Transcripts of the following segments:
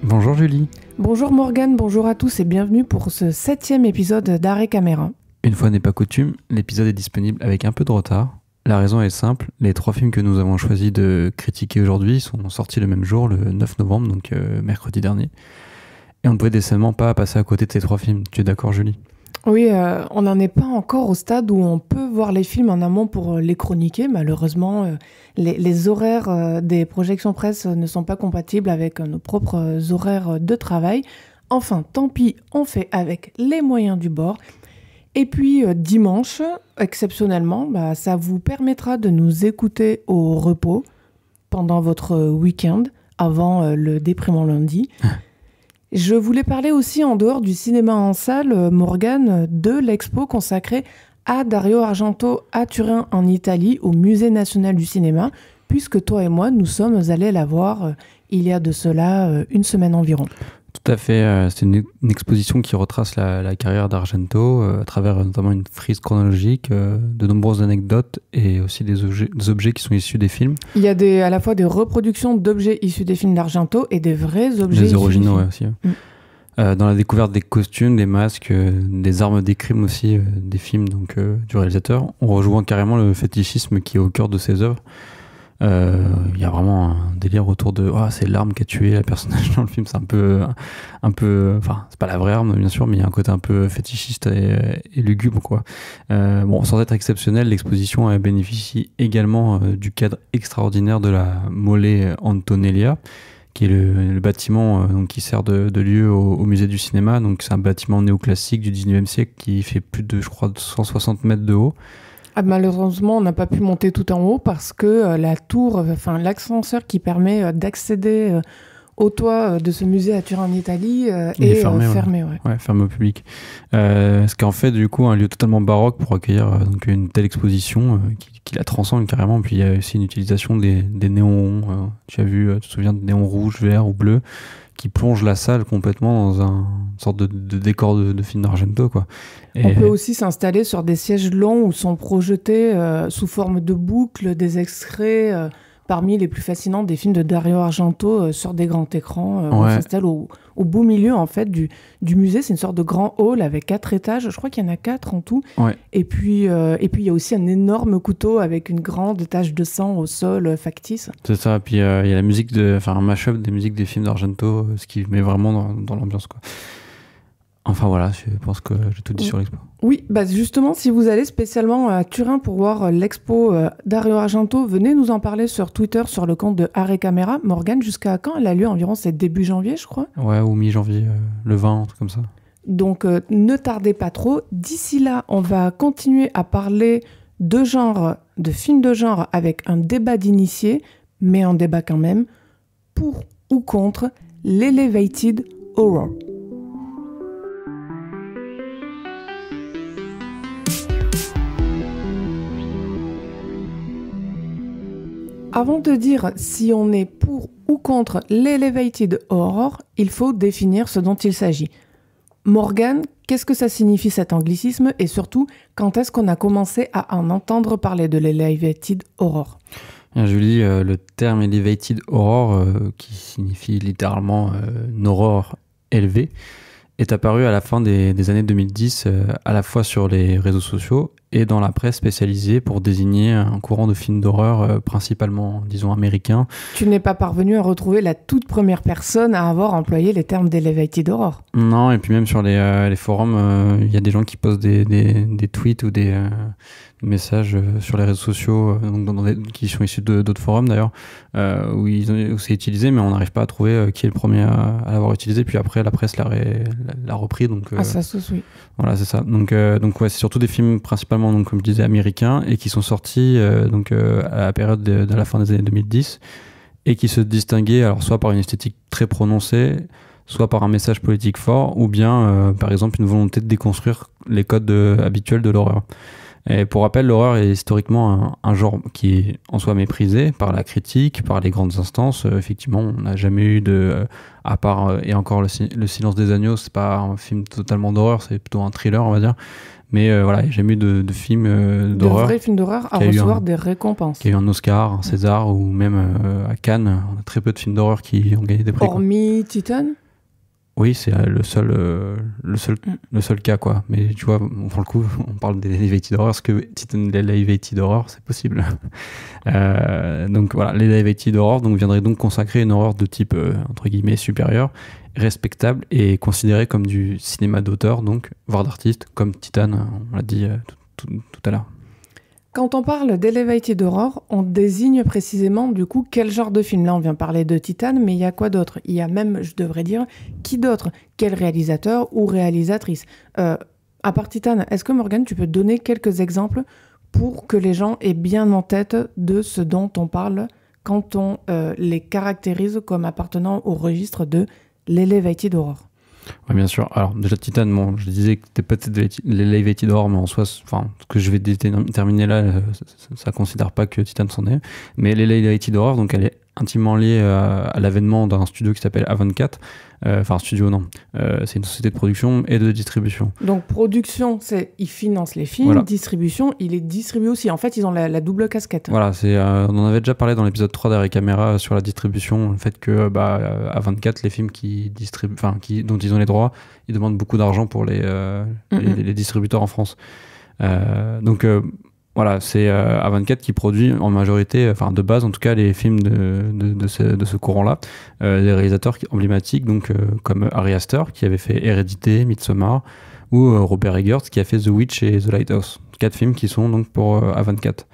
Bonjour Julie. Bonjour Morgane, bonjour à tous et bienvenue pour ce 7e épisode d'Arrêt Caméra. Une fois n'est pas coutume, l'épisode est disponible avec un peu de retard. La raison est simple, les 3 films que nous avons choisi de critiquer aujourd'hui sont sortis le même jour, le 9 novembre, donc mercredi dernier. Et on ne pouvait décemment pas passer à côté de ces 3 films. Tu es d'accord Julie ? Oui, on n'en est pas encore au stade où on peut voir les films en amont pour les chroniquer. Malheureusement, les horaires des projections presse ne sont pas compatibles avec nos propres horaires de travail. Enfin, tant pis, on fait avec les moyens du bord. Et puis dimanche, exceptionnellement, ça vous permettra de nous écouter au repos pendant votre week-end, avant le déprimant lundi. Je voulais parler aussi, en dehors du cinéma en salle, Morgane, de l'expo consacrée à Dario Argento à Turin, en Italie, au Musée national du cinéma, puisque toi et moi, nous sommes allés la voir il y a de cela une semaine environ. Tout à fait, c'est une exposition qui retrace la carrière d'Argento à travers notamment une frise chronologique, de nombreuses anecdotes et aussi des objets qui sont issus des films. Il y a à la fois des reproductions d'objets issus des films d'Argento et des vrais objets des originaux aussi. Mm. Dans la découverte des costumes, des masques, des armes d'écrime aussi, des films donc, du réalisateur, on rejoint carrément le fétichisme qui est au cœur de ses œuvres. Y a vraiment un délire autour de c'est l'arme qui a tué la personnage dans le film. C'est un peu enfin c'est pas la vraie arme bien sûr, mais il y a un côté un peu fétichiste et lugubre quoi. Sans être exceptionnel, l'exposition bénéficie également du cadre extraordinaire de la Mole Antonellia, qui est le bâtiment donc, qui sert de lieu au musée du cinéma. Donc c'est un bâtiment néoclassique du 19e siècle qui fait plus de, je crois, 160 mètres de haut. Malheureusement, on n'a pas pu monter tout en haut parce que la tour, l'ascenseur qui permet d'accéder au toit de ce musée à Turin en Italie est fermé. Ouais, fermé au public. Ce qui en fait du coup un lieu totalement baroque pour accueillir donc, une telle exposition qui la transcende carrément. Puis il y a aussi une utilisation des néons. Tu te souviens de néons rouges, verts ou bleus qui plonge la salle complètement dans une sorte de décor de film d'Argento, quoi. On peut aussi s'installer sur des sièges longs où sont projetés sous forme de boucles des extraits parmi les plus fascinants des films de Dario Argento sur des grands écrans. On s'installe au beau milieu en fait du musée. C'est une sorte de grand hall avec 4 étages. Je crois qu'il y en a 4 en tout. Ouais. Et puis il y a aussi un énorme couteau avec une grande tache de sang au sol factice. C'est ça. Puis il y a la musique un mash-up des musiques des films d'Argento, ce qui met vraiment dans l'ambiance, quoi. Enfin voilà, je pense que j'ai tout dit sur l'expo. Oui, justement, si vous allez spécialement à Turin pour voir l'expo Dario Argento, venez nous en parler sur Twitter, sur le compte de Arrêt Caméra. Morgane, jusqu'à quand elle a lieu? Environ, c'est début janvier, je crois. Ouais, ou mi-janvier, le 20, un truc comme ça. Donc, ne tardez pas trop. D'ici là, on va continuer à parler de films de genre avec un débat d'initiés, mais un débat quand même, pour ou contre l'Elevated Horror. Avant de dire si on est pour ou contre l'Elevated Horror, il faut définir ce dont il s'agit. Morgane, qu'est-ce que ça signifie cet anglicisme et surtout, quand est-ce qu'on a commencé à en entendre parler de l'Elevated Horror ? Bien, Julie, le terme Elevated Horror, qui signifie littéralement une horreur élevée, est apparu à la fin des années 2010, à la fois sur les réseaux sociaux et dans la presse spécialisée pour désigner un courant de films d'horreur principalement, disons, américains. Tu n'es pas parvenu à retrouver la toute première personne à avoir employé les termes d'Elevated Horror. Non, et puis même sur les forums, il y a des gens qui postent des tweets ou des messages sur les réseaux sociaux, qui sont issus d'autres forums d'ailleurs, où c'est utilisé, mais on n'arrive pas à trouver qui est le premier à l'avoir utilisé. Puis après, la presse l'a repris. Donc, ça sauce, oui. Voilà, c'est ça. Donc ouais, c'est surtout des films principalement, donc, comme je disais, américains, et qui sont sortis à la période de la fin des années 2010, et qui se distinguaient alors soit par une esthétique très prononcée, soit par un message politique fort, ou bien, par exemple, une volonté de déconstruire les codes habituels de l'horreur. Et pour rappel, l'horreur est historiquement un genre qui est en soi méprisé par la critique, par les grandes instances. Effectivement, on n'a jamais eu à part, et encore le Silence des agneaux, c'est pas un film totalement d'horreur, c'est plutôt un thriller, on va dire. Mais voilà, il n'y a jamais eu de film d'horreur. De vrais films d'horreur à recevoir des récompenses. Qui a eu un Oscar, un César, ou même à Cannes. On a très peu de films d'horreur qui ont gagné des prix. Hormis Titan ? Oui, c'est le seul cas, quoi. Mais tu vois, pour le coup, on parle des live-80 d'horreur, parce que Titan, les live-80 d'horreur, c'est possible. Donc voilà, les live-80 d'horreur viendraient donc consacrer une horreur de type, entre guillemets, supérieur, respectable, et considérée comme du cinéma d'auteur, donc, voire d'artiste, comme Titan, on l'a dit tout à l'heure. Quand on parle d'Elevated Horror, on désigne précisément du coup quel genre de film. Là, on vient parler de Titan, mais il y a quoi d'autre ? Il y a même, je devrais dire, qui d'autre ? Quel réalisateur ou réalisatrice ? À part Titan, est-ce que Morgane, tu peux donner quelques exemples pour que les gens aient bien en tête de ce dont on parle quand on les caractérise comme appartenant au registre de l'Elevated Horror ? Oui, bien sûr. Alors, déjà, Titan, bon, je disais que c'était peut-être les live-80 d'horreur, mais en soi, ce que je vais terminer là, ça ne considère pas que Titan s'en est. Mais les live-80 d'horreur, donc, elle est intimement liée à l'avènement d'un studio qui s'appelle Avantcat. Enfin, studio, non. C'est une société de production et de distribution. Donc, production, c'est ils financent les films. Voilà. Distribution, ils les distribuent aussi. En fait, ils ont la double casquette. Voilà, on en avait déjà parlé dans l'épisode 3 d'Arrêt Caméra sur la distribution, le fait que Avantcat, les films dont ils ont les droits, ils demandent beaucoup d'argent pour les distributeurs en France. Voilà, c'est Avantcat qui produit en majorité, de base en tout cas, les films de ce courant-là. Des réalisateurs emblématiques, donc, comme Ari Aster, qui avait fait Hérédité, Midsommar, ou Robert Eggers, qui a fait The Witch et The Lighthouse. 4 films qui sont donc pour Avantcat.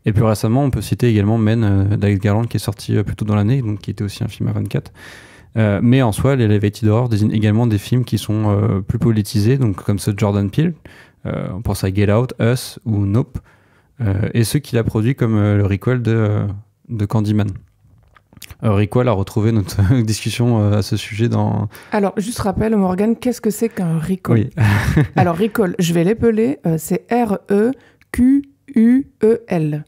Et plus récemment, on peut citer également Men d'Alex Garland, qui est sorti plus tôt dans l'année, donc qui était aussi un film Avantcat. Mais en soi, les live-80 d'horreur désignent également des films qui sont plus politisés, donc comme ceux de Jordan Peele. On pense à Get Out, Us ou Nope. Et ceux qu'il a produits comme le requel de Candyman. Requel a retrouvé notre discussion à ce sujet dans... Alors, juste rappel, Morgane, qu'est-ce que c'est qu'un requel ? Oui. Alors, requel, je vais l'épeler, c'est R-E-Q-U-E-L.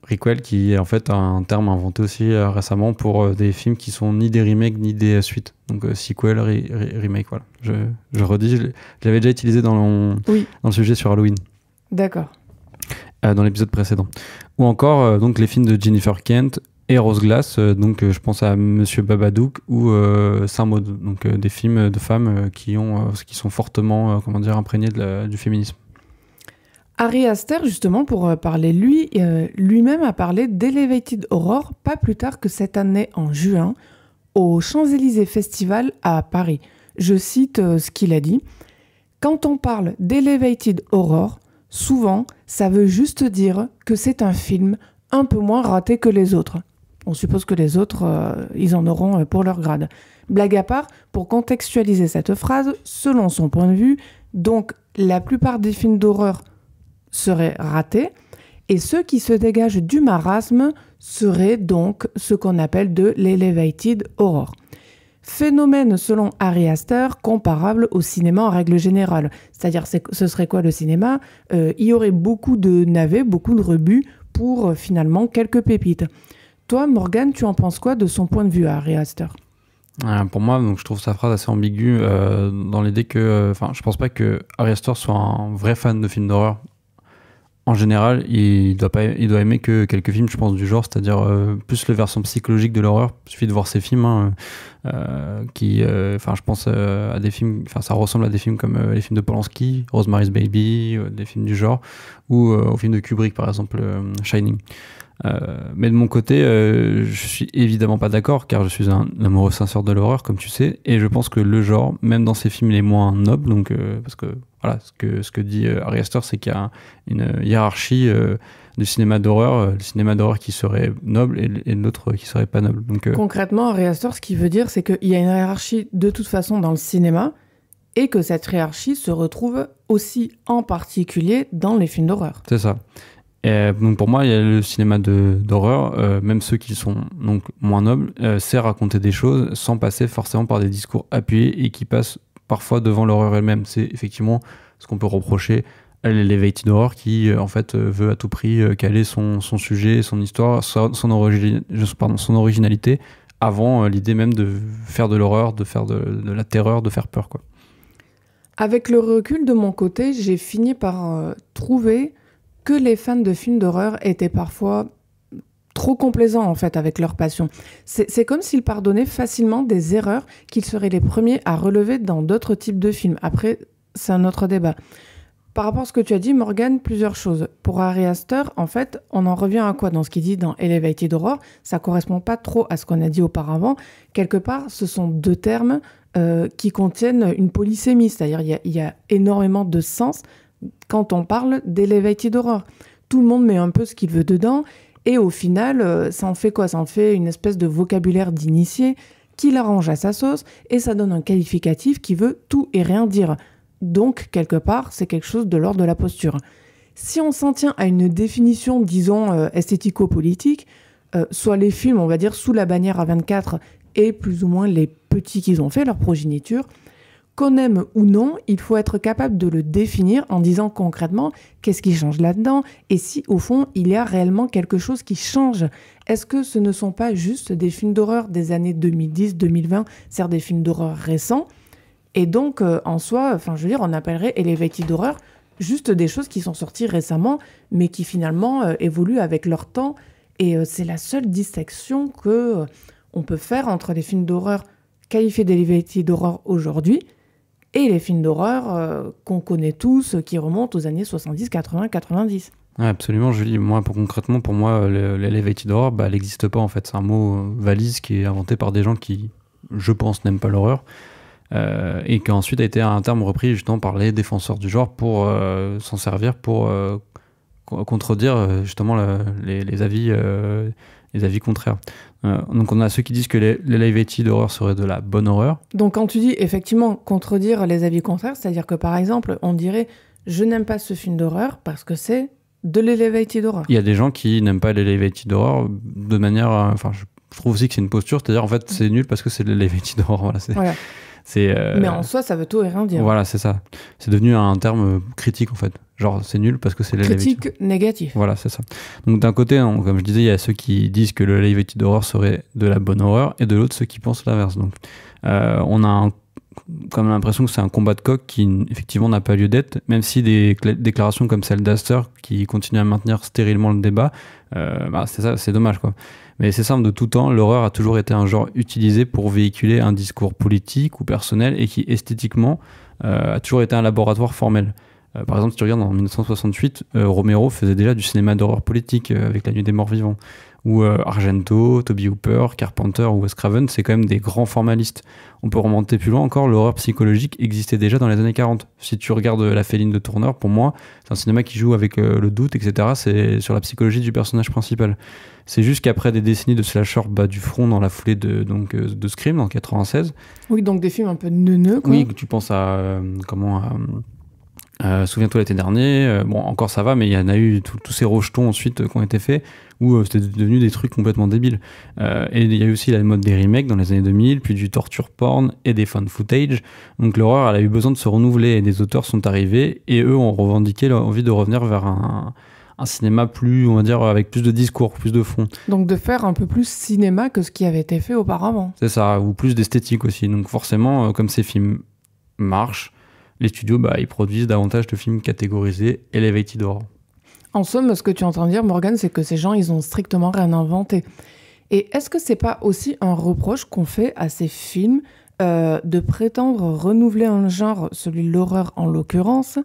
Requel, qui est en fait un terme inventé aussi récemment pour des films qui sont ni des remakes ni des suites. Donc sequel, remake, voilà. Je redis, je l'avais déjà utilisé dans le sujet sur Halloween. D'accord. Dans l'épisode précédent. Ou encore donc les films de Jennifer Kent et Rose Glass, donc je pense à Monsieur Babadook ou Saint-Maud, donc des films de femmes qui sont fortement imprégnés du féminisme. Ari Aster, justement, pour parler lui-même a parlé d'Elevated Horror pas plus tard que cette année en juin au Champs-Élysées Festival à Paris. Je cite ce qu'il a dit. « Quand on parle d'Elevated Horror, souvent, ça veut juste dire que c'est un film un peu moins raté que les autres. » On suppose que les autres, ils en auront pour leur grade. Blague à part, pour contextualiser cette phrase, selon son point de vue, donc la plupart des films d'horreur seraient ratés, et ceux qui se dégagent du marasme seraient donc ce qu'on appelle de l'Elevated Horror. Phénomène, selon Ari Aster, comparable au cinéma en règle générale. C'est-à-dire, ce serait quoi le cinéma ? Il y aurait beaucoup de navets, beaucoup de rebuts pour finalement quelques pépites. Toi, Morgane, tu en penses quoi de son point de vue à Ari Aster ? Pour moi, donc, je trouve sa phrase assez ambiguë dans l'idée que... je pense pas que Ari Aster soit un vrai fan de films d'horreur. En général, il doit aimer que quelques films, je pense, du genre, c'est-à-dire plus le versant psychologique de l'horreur. Il suffit de voir ces films je pense à des films, ça ressemble à des films comme les films de Polanski, Rosemary's Baby, des films du genre, ou aux films de Kubrick, par exemple, Shining. Mais de mon côté, je suis évidemment pas d'accord, car je suis un amoureux sincère de l'horreur, comme tu sais, et je pense que le genre, même dans ces films les moins nobles, donc parce que voilà, ce que dit Ari Aster, c'est qu'il y a une hiérarchie du cinéma d'horreur, le cinéma d'horreur qui serait noble et l'autre qui serait pas noble. Donc, concrètement, Ari Aster, ce qu'il veut dire, c'est qu'il y a une hiérarchie de toute façon dans le cinéma, et que cette hiérarchie se retrouve aussi en particulier dans les films d'horreur. C'est ça. Et donc pour moi, il y a le cinéma d'horreur, même ceux qui sont donc moins nobles, sait raconter des choses sans passer forcément par des discours appuyés et qui passent parfois devant l'horreur elle-même. C'est effectivement ce qu'on peut reprocher à l'Elevated Horror qui en fait veut à tout prix caler son sujet, son histoire, son originalité avant l'idée même de faire de l'horreur, de faire de la terreur, de faire peur, quoi. Avec le recul de mon côté, j'ai fini par trouver que les fans de films d'horreur étaient parfois trop complaisants en fait avec leur passion. C'est comme s'ils pardonnaient facilement des erreurs qu'ils seraient les premiers à relever dans d'autres types de films. Après, c'est un autre débat. Par rapport à ce que tu as dit, Morgane, plusieurs choses. Pour Ari Aster, en fait, on en revient à quoi dans ce qu'il dit dans Elevated Horror? Ça correspond pas trop à ce qu'on a dit auparavant. Quelque part, ce sont deux termes qui contiennent une polysémie, c'est-à-dire il y a énormément de sens quand on parle d'Elevated Horror. Tout le monde met un peu ce qu'il veut dedans, et au final, ça en fait quoi? Ça en fait une espèce de vocabulaire d'initié qui l'arrange à sa sauce, et ça donne un qualificatif qui veut tout et rien dire. Donc, quelque part, c'est quelque chose de l'ordre de la posture. Si on s'en tient à une définition, disons, esthético-politique, soit les films, on va dire, sous la bannière A24 et plus ou moins les petits qu'ils ont fait, leur progéniture, qu'on aime ou non, il faut être capable de le définir en disant concrètement qu'est-ce qui change là-dedans et si, au fond, il y a réellement quelque chose qui change. Est-ce que ce ne sont pas juste des films d'horreur des années 2010-2020, c'est-à-dire des films d'horreur récents? Et donc, en soi, je veux dire, on appellerait Elevated Horror juste des choses qui sont sorties récemment, mais qui finalement évoluent avec leur temps. Et c'est la seule distinction que on peut faire entre les films d'horreur qualifiés d'Elevated Horror aujourd'hui et les films d'horreur qu'on connaît tous, qui remontent aux années 70, 80, 90. Ouais, absolument, Julie. Moi, concrètement, pour moi, l'Elevated Horror, elle n'existe pas en fait. C'est un mot valise qui est inventé par des gens qui, je pense, n'aiment pas l'horreur. Et qui ensuite a été un terme repris justement par les défenseurs du genre pour s'en servir pour contredire justement les avis contraires. Donc on a ceux qui disent que l'Elevated Horror serait de la bonne horreur. Donc quand tu dis effectivement contredire les avis contraires, c'est-à-dire que par exemple on dirait je n'aime pas ce film d'horreur parce que c'est de l'Elevated Horror. Il y a des gens qui n'aiment pas l'Elevated Horror de manière... je trouve aussi que c'est une posture, c'est-à-dire en fait c'est nul parce que c'est de l'Elevated Horror. Voilà. Mais en soi, ça veut tout et rien dire. Voilà, c'est ça. C'est devenu un terme critique, en fait. Genre, c'est nul parce que c'est l'Elevated. Critique négatif. Voilà, c'est ça. Donc, d'un côté, comme je disais, il y a ceux qui disent que le Elevated Horror serait de la bonne horreur, et de l'autre, ceux qui pensent l'inverse. Donc, on a comme l'impression que c'est un combat de coq qui, effectivement, n'a pas lieu d'être, même si des déclarations comme celle d'Aster, qui continue à maintenir stérilement le débat, c'est ça, c'est dommage, quoi. Mais c'est simple, de tout temps, l'horreur a toujours été un genre utilisé pour véhiculer un discours politique ou personnel et qui, esthétiquement, a toujours été un laboratoire formel. Par exemple, si tu regardes en 1968, Romero faisait déjà du cinéma d'horreur politique avec La Nuit des Morts Vivants. Ou Argento, Toby Hooper, Carpenter ou Wes Craven, c'est quand même des grands formalistes. On peut remonter plus loin encore, l'horreur psychologique existait déjà dans les années 40. Si tu regardes La Féline de Turner, pour moi, c'est un cinéma qui joue avec le doute, etc. C'est sur la psychologie du personnage principal. C'est juste qu'après des décennies de slasher bas du front dans la foulée de Scream en 96. Oui, donc des films un peu neuneux, quoi. Oui, tu penses à... Souviens-toi l'été dernier, bon encore ça va, mais il y en a eu tous ces rejetons ensuite qui ont été faits où c'était devenu des trucs complètement débiles. Et il y a eu aussi la mode des remakes dans les années 2000, puis du torture porn et des found footage. Donc l'horreur, elle a eu besoin de se renouveler et des auteurs sont arrivés et eux ont revendiqué leur envie de revenir vers un cinéma plus, on va dire, avec plus de discours, plus de fond. Donc de faire un peu plus cinéma que ce qui avait été fait auparavant. C'est ça, ou plus d'esthétique aussi. Donc forcément, comme ces films marchent, les studios, ils produisent davantage de films catégorisés Elevated Horror. En somme, ce que tu entends dire, Morgane, c'est que ces gens, ils ont strictement rien inventé. Et est-ce que c'est pas aussi un reproche qu'on fait à ces films de prétendre renouveler un genre, celui de l'horreur en l'occurrence,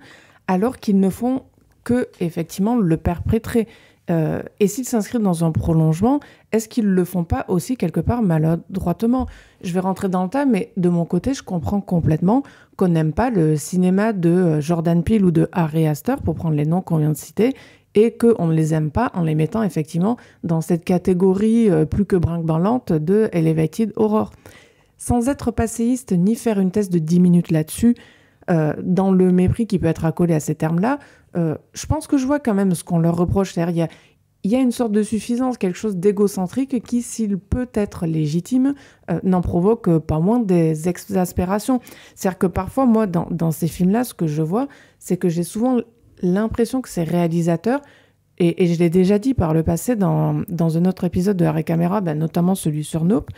alors qu'ils ne font que, effectivement, le perpétrer? Et s'ils s'inscrivent dans un prolongement, est-ce qu'ils le font pas aussi quelque part maladroitement? Je vais rentrer dans le tas, mais de mon côté, je comprends complètement qu'on n'aime pas le cinéma de Jordan Peele ou de Ari Aster, pour prendre les noms qu'on vient de citer, et qu'on ne les aime pas en les mettant effectivement dans cette catégorie plus que brinque-ballante de Elevated Horror. Sans être passéiste ni faire une thèse de 10 minutes là-dessus, dans le mépris qui peut être accolé à ces termes-là, je pense que je vois quand même ce qu'on leur reproche. C'est-à-dire, il y a une sorte de suffisance, quelque chose d'égocentrique qui, s'il peut être légitime, n'en provoque pas moins des exaspérations. C'est-à-dire que parfois, moi, dans ces films-là, ce que je vois, c'est que j'ai souvent l'impression que ces réalisateurs, et je l'ai déjà dit par le passé dans un autre épisode de Arrêt Caméra, notamment celui sur Nope,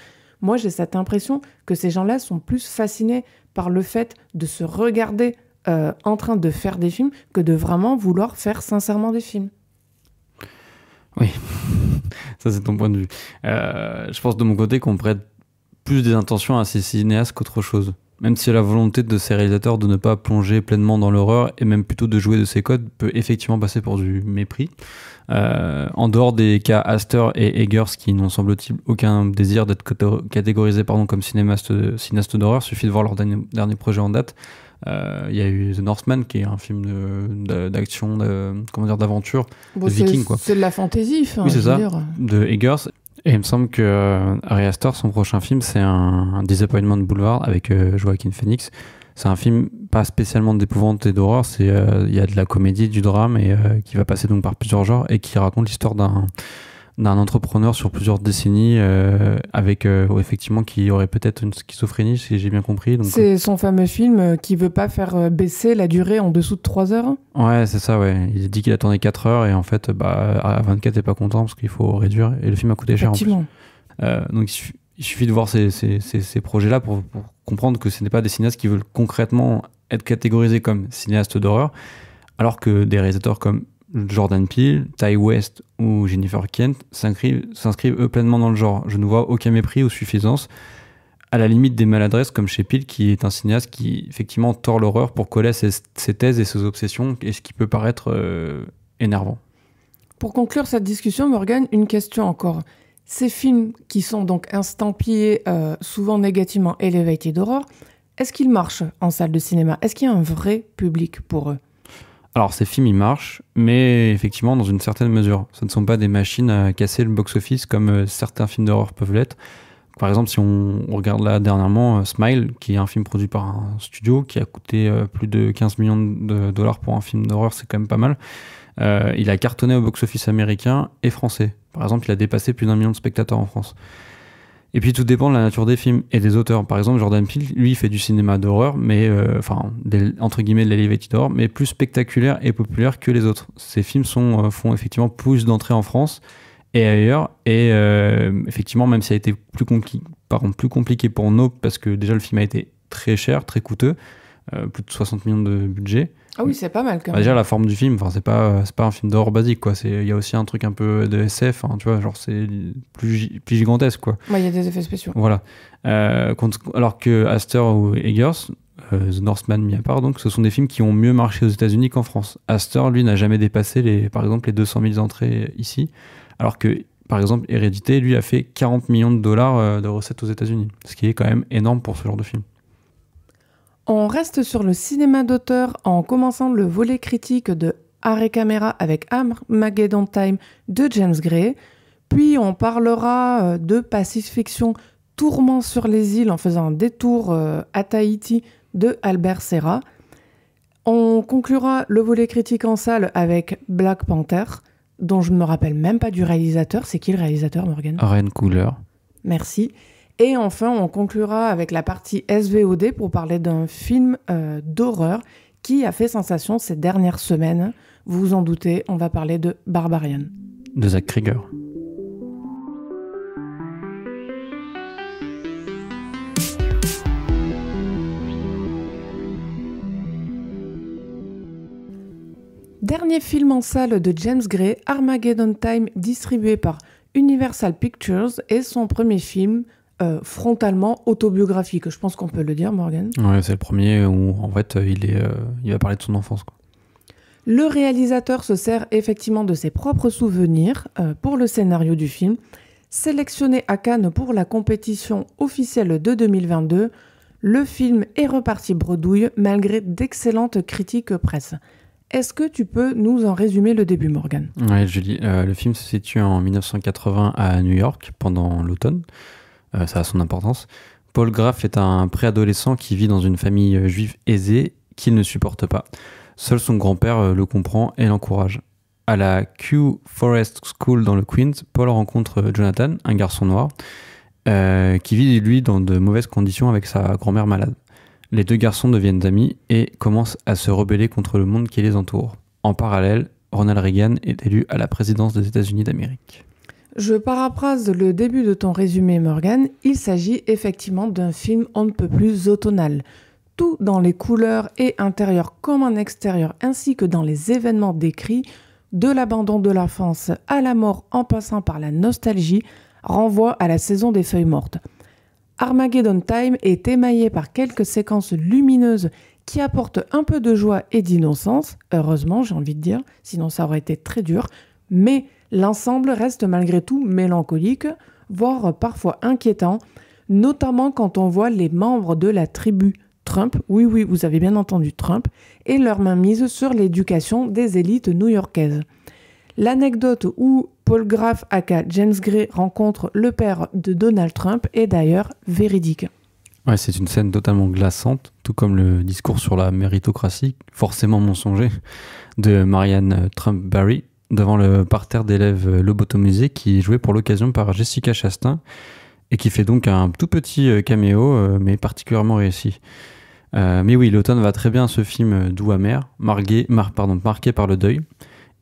moi, j'ai cette impression que ces gens-là sont plus fascinés par le fait de se regarder en train de faire des films que de vraiment vouloir faire sincèrement des films. Oui, ça c'est ton point de vue. Je pense de mon côté qu'on prête plus des intentions à ces cinéastes qu'autre chose. Même si la volonté de ces réalisateurs de ne pas plonger pleinement dans l'horreur et même plutôt de jouer de ces codes peut effectivement passer pour du mépris. En dehors des cas Aster et Eggers qui n'ont semble-t-il aucun désir d'être catégorisés comme cinéastes d'horreur, suffit de voir leur dernier projet en date. Il y a eu The Northman qui est un film d'action, d'aventure, de viking quoi. C'est de la fantaisie. Oui, c'est ça, de Eggers. Et il me semble que Ari Aster, son prochain film, c'est un Disappointment Boulevard avec Joaquin Phoenix. C'est un film pas spécialement d'épouvante et d'horreur, il y a de la comédie, du drame, et qui va passer donc par plusieurs genres, et qui raconte l'histoire d'un entrepreneur sur plusieurs décennies, avec effectivement qui aurait peut-être une schizophrénie, si j'ai bien compris. Donc, c'est son fameux film qui veut pas faire baisser la durée en dessous de 3 heures. Ouais, c'est ça, ouais. Il dit qu'il a tourné 4 heures, et en fait, à 24, il n'est pas content, parce qu'il faut réduire, et le film a coûté cher en plus. Donc il suffit de voir ces projets-là pour comprendre que ce n'est pas des cinéastes qui veulent concrètement être catégorisés comme cinéastes d'horreur, alors que des réalisateurs comme Jordan Peele, Ty West ou Jennifer Kent s'inscrivent eux pleinement dans le genre. Je ne vois aucun mépris ou suffisance, à la limite des maladresses comme chez Peele, qui est un cinéaste qui effectivement tord l'horreur pour coller à ses thèses et ses obsessions, et ce qui peut paraître énervant. Pour conclure cette discussion, Morgane, une question encore. Ces films qui sont donc estampillés souvent négativement Elevated Horror, est-ce qu'ils marchent en salle de cinéma? Est-ce qu'il y a un vrai public pour eux? Alors ces films ils marchent, mais effectivement dans une certaine mesure. Ce ne sont pas des machines à casser le box-office comme certains films d'horreur peuvent l'être. Par exemple, si on regarde là dernièrement Smile, qui est un film produit par un studio qui a coûté plus de 15 millions de dollars pour un film d'horreur, c'est quand même pas mal. Il a cartonné au box-office américain et français. Par exemple, il a dépassé plus d'1 million de spectateurs en France. Et puis tout dépend de la nature des films et des auteurs. Par exemple, Jordan Peele, lui, il fait du cinéma d'horreur, mais entre guillemets de l'elevated horror, mais plus spectaculaire et populaire que les autres. Ces films font effectivement plus d'entrées en France et ailleurs. Et effectivement, même si ça a été plus compliqué pour Nope, parce que déjà le film a été très cher, très coûteux, plus de 60 millions de budget. Ah oui, c'est pas mal quand même. Déjà la forme du film, c'est pas un film d'horreur basique quoi. Il y a aussi un truc un peu de SF, tu vois, genre c'est plus gigantesque quoi. Il y a des effets spéciaux. Voilà. Alors que Aster ou Eggers, The Northman mis à part, donc ce sont des films qui ont mieux marché aux États-Unis qu'en France. Aster lui n'a jamais dépassé par exemple les 200 000 entrées ici, alors que par exemple Hérédité lui a fait 40 millions de dollars de recettes aux États-Unis, ce qui est quand même énorme pour ce genre de film. On reste sur le cinéma d'auteur en commençant le volet critique de Arrêt Caméra avec Armageddon Time de James Gray. Puis on parlera de Pacifiction Tourment sur les îles en faisant un détour à Tahiti de Albert Serra. On conclura le volet critique en salle avec Black Panther, dont je ne me rappelle même pas du réalisateur. C'est qui le réalisateur, Morgan? Ryan Coogler. Merci. Et enfin, on conclura avec la partie SVOD pour parler d'un film d'horreur qui a fait sensation ces dernières semaines. Vous vous en doutez, on va parler de Barbarian. De Zach Krieger. Dernier film en salle de James Gray, Armageddon Time, distribué par Universal Pictures, est son premier film frontalement autobiographique. Je pense qu'on peut le dire, Morgan. Ouais, c'est le premier où en fait il va parler de son enfance quoi. Le réalisateur se sert effectivement de ses propres souvenirs pour le scénario du film. Sélectionné à Cannes pour la compétition officielle de 2022, le film est reparti bredouille malgré d'excellentes critiques presse. Est-ce que tu peux nous en résumer le début, Morgane ? Ouais, Julie, le film se situe en 1980 à New York, pendant l'automne. Ça a son importance. Paul Graff est un préadolescent qui vit dans une famille juive aisée qu'il ne supporte pas. Seul son grand-père le comprend et l'encourage. À la Kew Forest School dans le Queens, Paul rencontre Jonathan, un garçon noir, qui vit lui dans de mauvaises conditions avec sa grand-mère malade. Les deux garçons deviennent amis et commencent à se rebeller contre le monde qui les entoure. En parallèle, Ronald Reagan est élu à la présidence des États-Unis d'Amérique. Je paraphrase le début de ton résumé, Morgane. Il s'agit effectivement d'un film on ne peut plus automnal. Tout dans les couleurs et intérieurs comme en extérieur, ainsi que dans les événements décrits, de l'abandon de l'enfance à la mort en passant par la nostalgie, renvoie à la saison des feuilles mortes. Armageddon Time est émaillé par quelques séquences lumineuses qui apportent un peu de joie et d'innocence, heureusement j'ai envie de dire, sinon ça aurait été très dur, mais l'ensemble reste malgré tout mélancolique, voire parfois inquiétant, notamment quand on voit les membres de la tribu Trump, oui, vous avez bien entendu Trump, et leur mainmise sur l'éducation des élites new-yorkaises. L'anecdote où Paul Graff aka James Gray rencontre le père de Donald Trump est d'ailleurs véridique. Ouais, c'est une scène totalement glaçante, tout comme le discours sur la méritocratie, forcément mensonger, de Marianne Trump Barry, devant le parterre d'élèves lobotomisés qui est joué pour l'occasion par Jessica Chastain et qui fait donc un tout petit caméo, mais particulièrement réussi. Mais oui, l'automne va très bien à ce film doux amer, marqué par le deuil.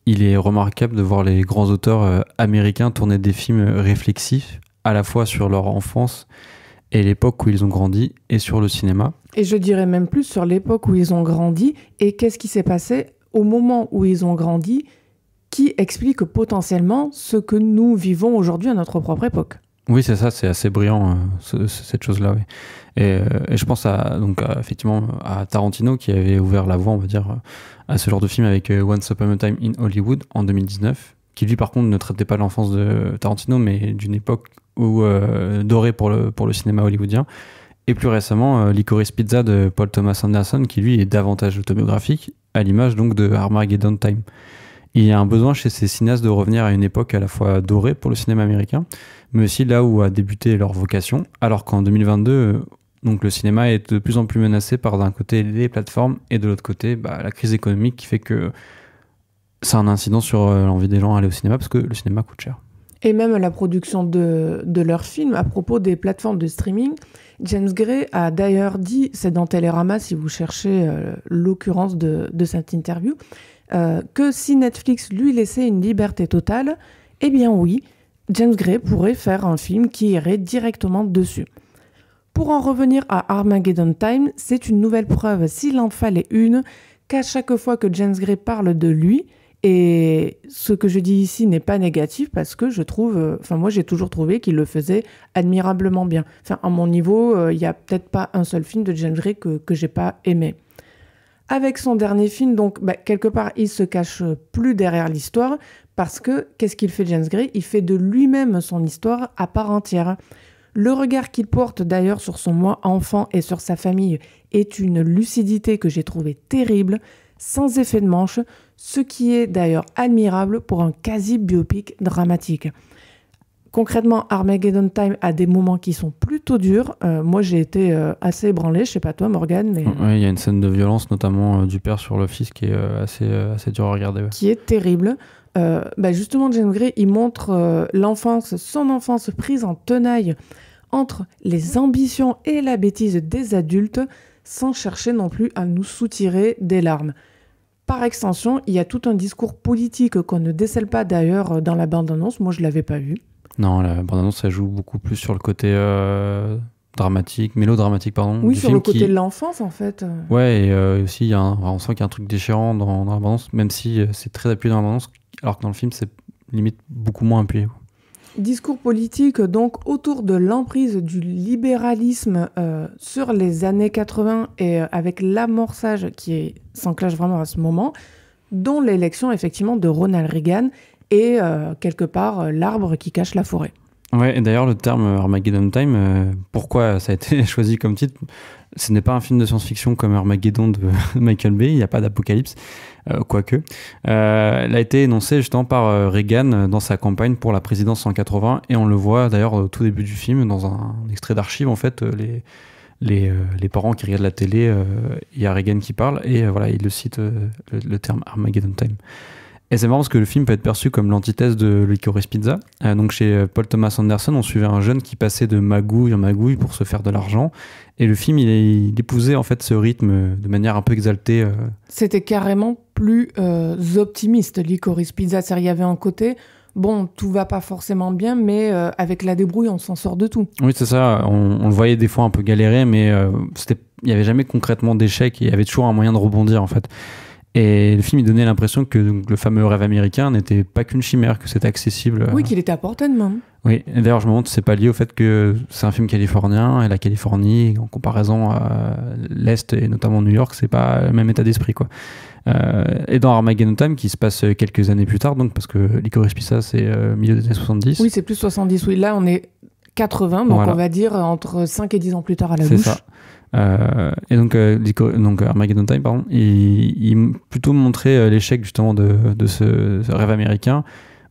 Il est remarquable de voir les grands auteurs américains tourner des films réflexifs, à la fois sur leur enfance et l'époque où ils ont grandi, et sur le cinéma. Et je dirais même plus sur l'époque où ils ont grandi, et qu'est-ce qui s'est passé au moment où ils ont grandi, qui explique potentiellement ce que nous vivons aujourd'hui à notre propre époque. Oui, c'est ça, c'est assez brillant, cette chose-là. Oui. Et je pense effectivement à Tarantino qui avait ouvert la voie, on va dire, à ce genre de film avec Once Upon a Time in Hollywood en 2019, qui lui par contre ne traitait pas l'enfance de Tarantino, mais d'une époque dorée pour le cinéma hollywoodien. Et plus récemment, Licorice Pizza de Paul Thomas Anderson, qui lui est davantage autobiographique, à l'image donc de Armageddon Time. Il y a un besoin chez ces cinéastes de revenir à une époque à la fois dorée pour le cinéma américain, mais aussi là où a débuté leur vocation, alors qu'en 2022, donc le cinéma est de plus en plus menacé par d'un côté les plateformes et de l'autre côté la crise économique qui fait que ça a un incident sur l'envie des gens d'aller au cinéma parce que le cinéma coûte cher. Et même la production de leurs films à propos des plateformes de streaming. James Gray a d'ailleurs dit, c'est dans Télérama si vous cherchez l'occurrence de cette interview, que si Netflix lui laissait une liberté totale, eh bien oui, James Gray pourrait faire un film qui irait directement dessus. Pour en revenir à Armageddon Time, c'est une nouvelle preuve, s'il en fallait une, qu'à chaque fois que James Gray parle de lui, et ce que je dis ici n'est pas négatif parce que je trouve, moi j'ai toujours trouvé qu'il le faisait admirablement bien. À mon niveau, il n'y a peut-être pas un seul film de James Gray que j'ai pas aimé. Avec son dernier film, donc, quelque part, il se cache plus derrière l'histoire parce que, qu'est-ce qu'il fait James Gray ? Il fait de lui-même son histoire à part entière. Le regard qu'il porte d'ailleurs sur son moi enfant et sur sa famille est une lucidité que j'ai trouvée terrible, sans effet de manche, ce qui est d'ailleurs admirable pour un quasi-biopic dramatique. Concrètement, Armageddon Time a des moments qui sont plutôt durs. Moi, j'ai été assez ébranlée. Je sais pas toi, Morgane, mais... Oui, il y a une scène de violence, notamment du père sur le fils, qui est assez dur à regarder. Ouais. Qui est terrible. Justement, James Gray, il montre son enfance prise en tenaille entre les ambitions et la bêtise des adultes, sans chercher non plus à nous soutirer des larmes. Par extension, il y a tout un discours politique qu'on ne décèle pas d'ailleurs dans la bande-annonce. Moi, je l'avais pas vu. Non, la bande-annonce, ça joue beaucoup plus sur le côté mélodramatique, pardon. Oui, sur le côté de l'enfance, en fait. Ouais, et aussi, on sent qu'il y a un truc déchirant dans la bande-annonce, même si c'est très appuyé dans la bande-annonce, alors que dans le film, c'est limite beaucoup moins appuyé. Discours politique, donc, autour de l'emprise du libéralisme sur les années 80 et avec l'amorçage qui s'enclenche vraiment à ce moment. dont l'élection effectivement de Ronald Reagan et quelque part l'arbre qui cache la forêt. Ouais, et d'ailleurs le terme Armageddon Time, pourquoi ça a été choisi comme titre? Ce n'est pas un film de science-fiction comme Armageddon de Michael Bay, il n'y a pas d'apocalypse, quoique. Elle a été énoncée justement par Reagan dans sa campagne pour la présidence en 80, et on le voit d'ailleurs au tout début du film, dans un extrait d'archives, en fait, les parents qui regardent la télé, il y a Reagan qui parle, et voilà, il le cite, le terme Armageddon Time. Et c'est marrant parce que le film peut être perçu comme l'antithèse de Licorice Pizza. Donc chez Paul Thomas Anderson, on suivait un jeune qui passait de magouille en magouille pour se faire de l'argent. Et le film, il épousait en fait ce rythme de manière un peu exaltée. C'était carrément plus optimiste, Licorice Pizza. C'est-à-dire, il y avait un côté, bon, tout va pas forcément bien, mais avec la débrouille, on s'en sort de tout. Oui, c'est ça. On le voyait des fois un peu galérer, mais il n'y avait jamais concrètement d'échec. Il y avait toujours un moyen de rebondir en fait. Et le film, il donnait l'impression que donc, le fameux rêve américain n'était pas qu'une chimère, que c'était accessible. Oui, qu'il était à portée de main. Oui, et d'ailleurs, je me demande si c'est pas lié au fait que c'est un film californien, et la Californie, en comparaison à l'Est, et notamment New York, c'est pas le même état d'esprit, quoi. Et dans Armageddon Time, qui se passe quelques années plus tard, donc, parce que Licorice Pizza, c'est milieu des années 70. Oui, c'est plus 70, oui. Là, on est 80, donc voilà. On va dire entre 5 et 10 ans plus tard à la louche. C'est ça. Et donc Armageddon Time, pardon, il plutôt montrait l'échec justement de ce rêve américain,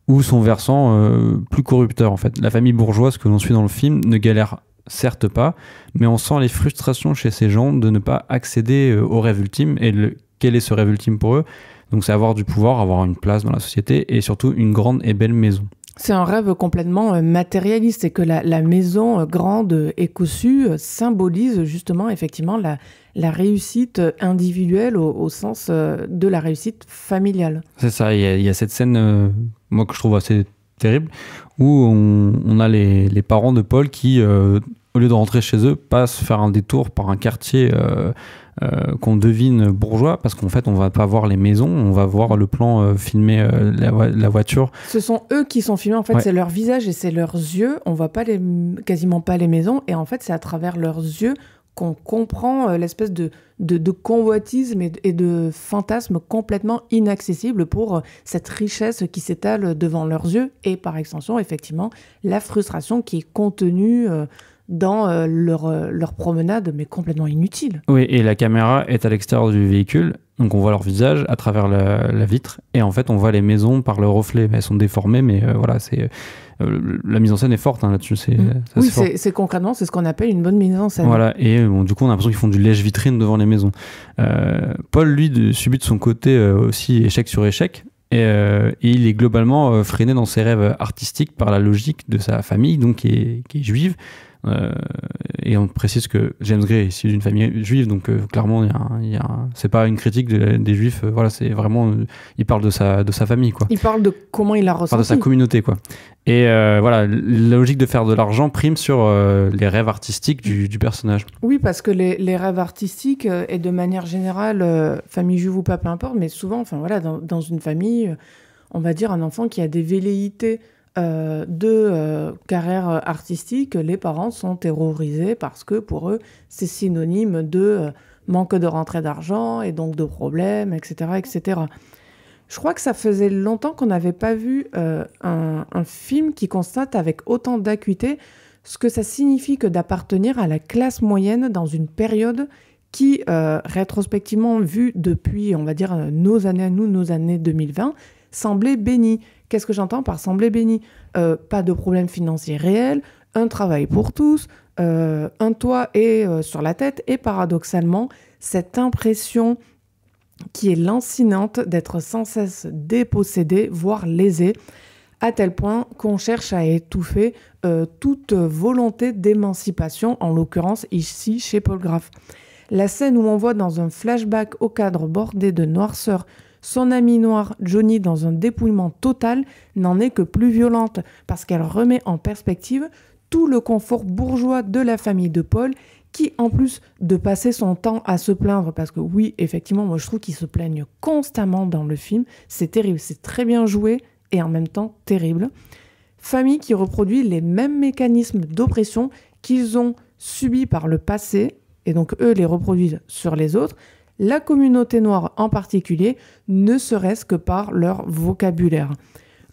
ou son versant plus corrupteur en fait. La famille bourgeoise que l'on suit dans le film ne galère certes pas, mais on sent les frustrations chez ces gens de ne pas accéder au rêve ultime. Et quel est ce rêve ultime pour eux? Donc c'est avoir du pouvoir, avoir une place dans la société, et surtout une grande et belle maison. C'est un rêve complètement matérialiste, et que la maison grande et cossue symbolise justement effectivement la réussite individuelle au sens de la réussite familiale. C'est ça, il y a cette scène, moi que je trouve assez terrible, où on a les parents de Paul qui, au lieu de rentrer chez eux, passent faire un détour par un quartier qu'on devine bourgeois, parce qu'en fait on va pas voir les maisons, on va voir le plan filmer la voiture. Ce sont eux qui sont filmés, en fait, ouais. C'est leur visage et c'est leurs yeux, on voit pas quasiment pas les maisons, et en fait c'est à travers leurs yeux qu'on comprend l'espèce de convoitisme et de fantasme complètement inaccessible pour cette richesse qui s'étale devant leurs yeux, et par extension effectivement la frustration qui est contenue dans leur promenade, mais complètement inutile. Oui, et la caméra est à l'extérieur du véhicule, donc on voit leur visage à travers la vitre, et en fait on voit les maisons par le reflet. Elles sont déformées, mais voilà, c'est la mise en scène est forte là-dessus. Oui, c'est concrètement, c'est ce qu'on appelle une bonne mise en scène. Voilà, et bon, du coup on a l'impression qu'ils font du lèche-vitrine devant les maisons. Paul, lui, subit de son côté aussi échec sur échec, et il est globalement freiné dans ses rêves artistiques par la logique de sa famille, donc qui est juive. Et on précise que James Gray est issu d'une famille juive, donc clairement c'est pas une critique des juifs, voilà, c'est vraiment il parle de sa famille, quoi. Il parle de comment il a ressenti, de sa communauté, quoi. Et voilà, la logique de faire de l'argent prime sur les rêves artistiques du personnage. Oui, parce que les rêves artistiques, et de manière générale, famille juive ou pas, peu importe, mais souvent, enfin voilà, dans une famille, on va dire un enfant qui a des velléités de carrière artistique, les parents sont terrorisés parce que pour eux, c'est synonyme de manque de rentrée d'argent et donc de problèmes, etc., etc. Je crois que ça faisait longtemps qu'on n'avait pas vu un film qui constate avec autant d'acuité ce que ça signifie que d'appartenir à la classe moyenne dans une période qui, rétrospectivement vue depuis, on va dire, nos années 2020, semblait bénie. Qu'est-ce que j'entends par sembler béni? Pas de problème financier réel, un travail pour tous, un toit sur la tête, et paradoxalement, cette impression qui est lancinante d'être sans cesse dépossédé, voire lésé, à tel point qu'on cherche à étouffer toute volonté d'émancipation, en l'occurrence ici chez Paul Graff. La scène où on voit dans un flashback au cadre bordé de noirceur son ami noir, Johnny, dans un dépouillement total, n'en est que plus violente, parce qu'elle remet en perspective tout le confort bourgeois de la famille de Paul, qui, en plus de passer son temps à se plaindre, parce que oui, effectivement, moi je trouve qu'ils se plaignent constamment dans le film, c'est terrible, c'est très bien joué, et en même temps terrible. Famille qui reproduit les mêmes mécanismes d'oppression qu'ils ont subis par le passé, et donc eux les reproduisent sur les autres. la communauté noire en particulier, ne serait-ce que par leur vocabulaire.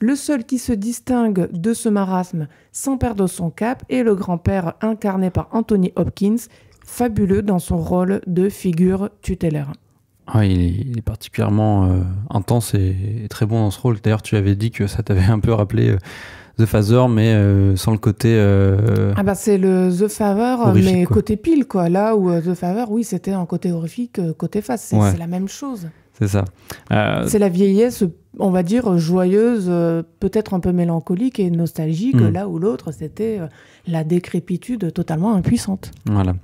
Le seul qui se distingue de ce marasme sans perdre son cap est le grand-père incarné par Anthony Hopkins, fabuleux dans son rôle de figure tutélaire. Ah, il est particulièrement intense et très bon dans ce rôle. D'ailleurs, tu avais dit que ça t'avait un peu rappelé The Father, mais sans le côté... c'est le The Father, mais quoi. côté pile, quoi. Là où The Father, oui, c'était un côté horrifique, côté face. C'est la même chose. C'est ça. C'est la vieillesse, on va dire, joyeuse, peut-être un peu mélancolique et nostalgique, là où l'autre, c'était la décrépitude totalement impuissante. Voilà.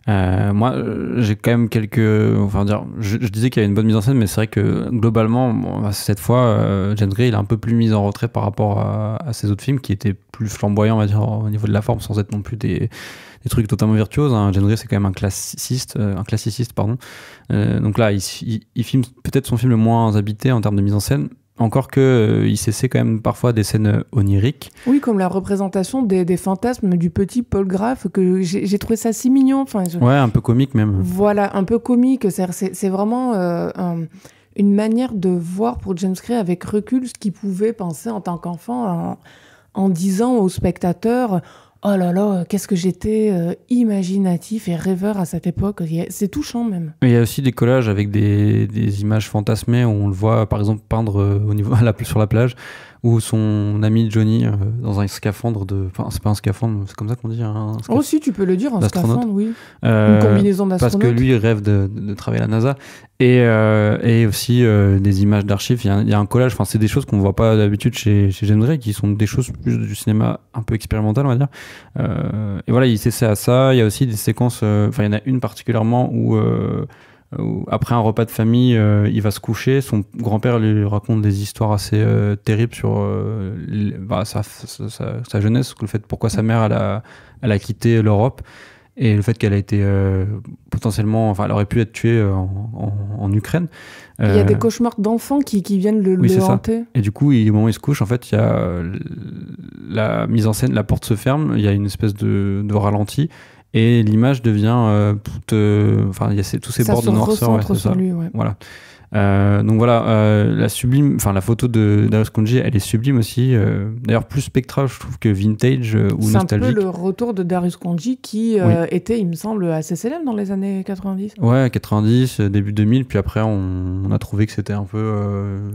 Moi, j'ai quand même je disais qu'il y avait une bonne mise en scène, mais c'est vrai que globalement, cette fois, James Gray, il est un peu plus mis en retrait par rapport à ses autres films qui étaient plus flamboyants, on va dire, au niveau de la forme, sans être non plus des trucs totalement virtuoses. Hein. James Gray, c'est quand même un classiciste, pardon. Donc là, il filme peut-être son film le moins habité en termes de mise en scène. Encore que il s'essaie quand même parfois des scènes oniriques. Oui, comme la représentation des fantasmes du petit Paul Graff, que j'ai trouvé ça si mignon. Ouais, un peu comique même. Voilà, un peu comique. C'est vraiment une manière de voir pour James Gray avec recul ce qu'il pouvait penser en tant qu'enfant en disant aux spectateurs « Oh là là, qu'est-ce que j'étais imaginatif et rêveur à cette époque ». C'est touchant même. Il y a aussi des collages avec des images fantasmées où on le voit par exemple peindre sur la plage, ou son ami Johnny dans un scaphandre enfin c'est pas un scaphandre, c'est comme ça qu'on dit Oh si, tu peux le dire, un scaphandre, oui. Une combinaison d'astronaute. Parce que lui il rêve de travailler à la NASA, et aussi des images d'archives. Il y a un collage, enfin c'est des choses qu'on voit pas d'habitude chez James Gray, qui sont des choses plus du cinéma un peu expérimental, on va dire. Et voilà, il s'essaie à ça. Il y a aussi des séquences, il y en a une particulièrement où après un repas de famille, il va se coucher. Son grand-père lui raconte des histoires assez terribles sur sa jeunesse, le fait pourquoi sa mère elle a quitté l'Europe, et le fait qu'elle a été potentiellement, elle aurait pu être tuée en Ukraine. Il y a des cauchemars d'enfants qui viennent le hanter. Et du coup, au moment où il se couche, en fait, il y a la mise en scène, la porte se ferme, il y a une espèce de ralenti. Et l'image devient il y a tous ces bords de noirceur. Sur lui, ouais. Voilà. Donc voilà, la photo de Darius Khondji, elle est sublime aussi. D'ailleurs, plus spectrale, je trouve, que vintage ou nostalgique. C'est un peu le retour de Darius Khondji qui était, il me semble, assez célèbre dans les années 90. Ouais, 90, début 2000. Puis après, on a trouvé que c'était un peu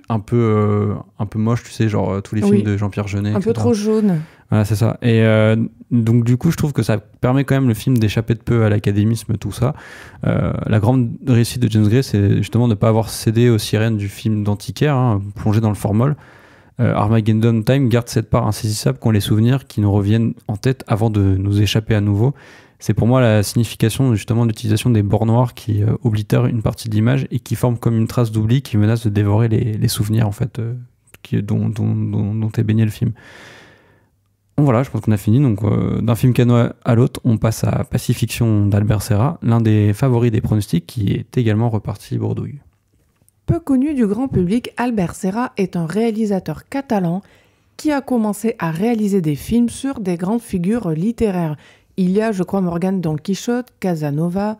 un peu moche, tu sais, genre tous les films de Jean-Pierre Jeunet. Un peu trop jaune. Voilà, c'est ça. Et donc du coup, je trouve que ça permet quand même le film d'échapper de peu à l'académisme, tout ça. La grande réussite de James Gray, c'est justement de ne pas avoir cédé aux sirènes du film d'antiquaire, plongé dans le formol. Armageddon Time garde cette part insaisissable qu'ont les souvenirs qui nous reviennent en tête avant de nous échapper à nouveau. C'est pour moi la signification justement de l'utilisation des bords noirs qui oblitèrent une partie de l'image et qui forment comme une trace d'oubli qui menace de dévorer les souvenirs en fait, dont est baigné le film. Voilà, je pense qu'on a fini. Donc, d'un film canoë à l'autre, on passe à Pacifiction d'Albert Serra, l'un des favoris des pronostics, qui est également reparti bourdouille. Peu connu du grand public, Albert Serra est un réalisateur catalan qui a commencé à réaliser des films sur des grandes figures littéraires. Il y a, je crois, Morgane Don Quichotte, Casanova,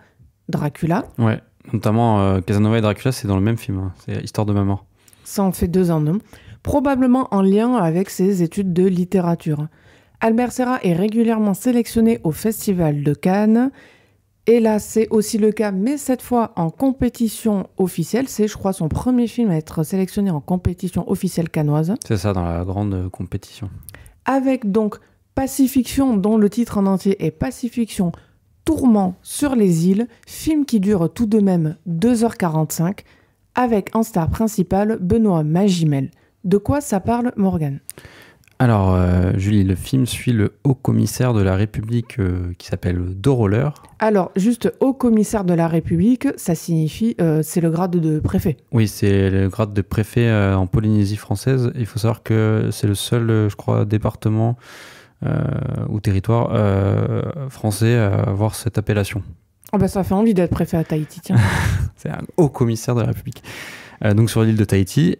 Dracula. Ouais, notamment Casanova et Dracula, c'est dans le même film, c'est Histoire de ma mort. Ça en fait 2 en un. Probablement en lien avec ses études de littérature. Albert Serra est régulièrement sélectionné au Festival de Cannes. Et là, c'est aussi le cas, mais cette fois en compétition officielle. C'est, je crois, son premier film à être sélectionné en compétition officielle cannoise. C'est ça, dans la grande compétition. Avec donc Pacifiction, dont le titre en entier est Pacifiction, Tourment sur les îles, film qui dure tout de même 2h45, avec en star principale Benoît Magimel. De quoi ça parle, Morgane ? Alors, Julie, le film suit le haut-commissaire de la République qui s'appelle Doroleur. Alors, juste haut-commissaire de la République, ça signifie, c'est le grade de préfet. Oui, c'est le grade de préfet en Polynésie française. Il faut savoir que c'est le seul, je crois, département ou territoire français à avoir cette appellation. Oh bah, ça fait envie d'être préfet à Tahiti, tiens. C'est un haut-commissaire de la République. Donc sur l'île de Tahiti.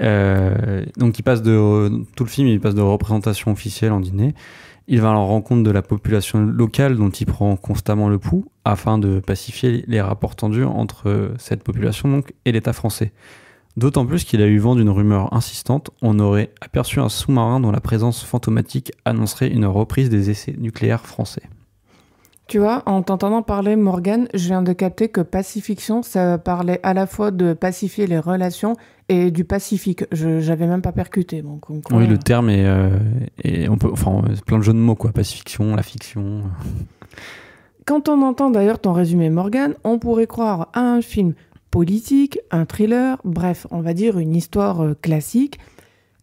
Donc tout le film, il passe de représentation officielle en dîner. Il va à la rencontre de la population locale dont il prend constamment le pouls afin de pacifier les rapports tendus entre cette population donc, et l'État français. D'autant plus qu'il a eu vent d'une rumeur insistante, on aurait aperçu un sous-marin dont la présence fantomatique annoncerait une reprise des essais nucléaires français. Tu vois, en t'entendant parler, Morgane, je viens de capter que pacifiction, ça parlait à la fois de pacifier les relations et du Pacifique. J'avais même pas percuté. Bon, quoi. Oui, le terme est on peut, enfin, plein de jeux de mots, quoi. Pacifiction, la fiction. Quand on entend d'ailleurs ton résumé, Morgane, on pourrait croire à un film politique, un thriller, bref, on va dire une histoire classique.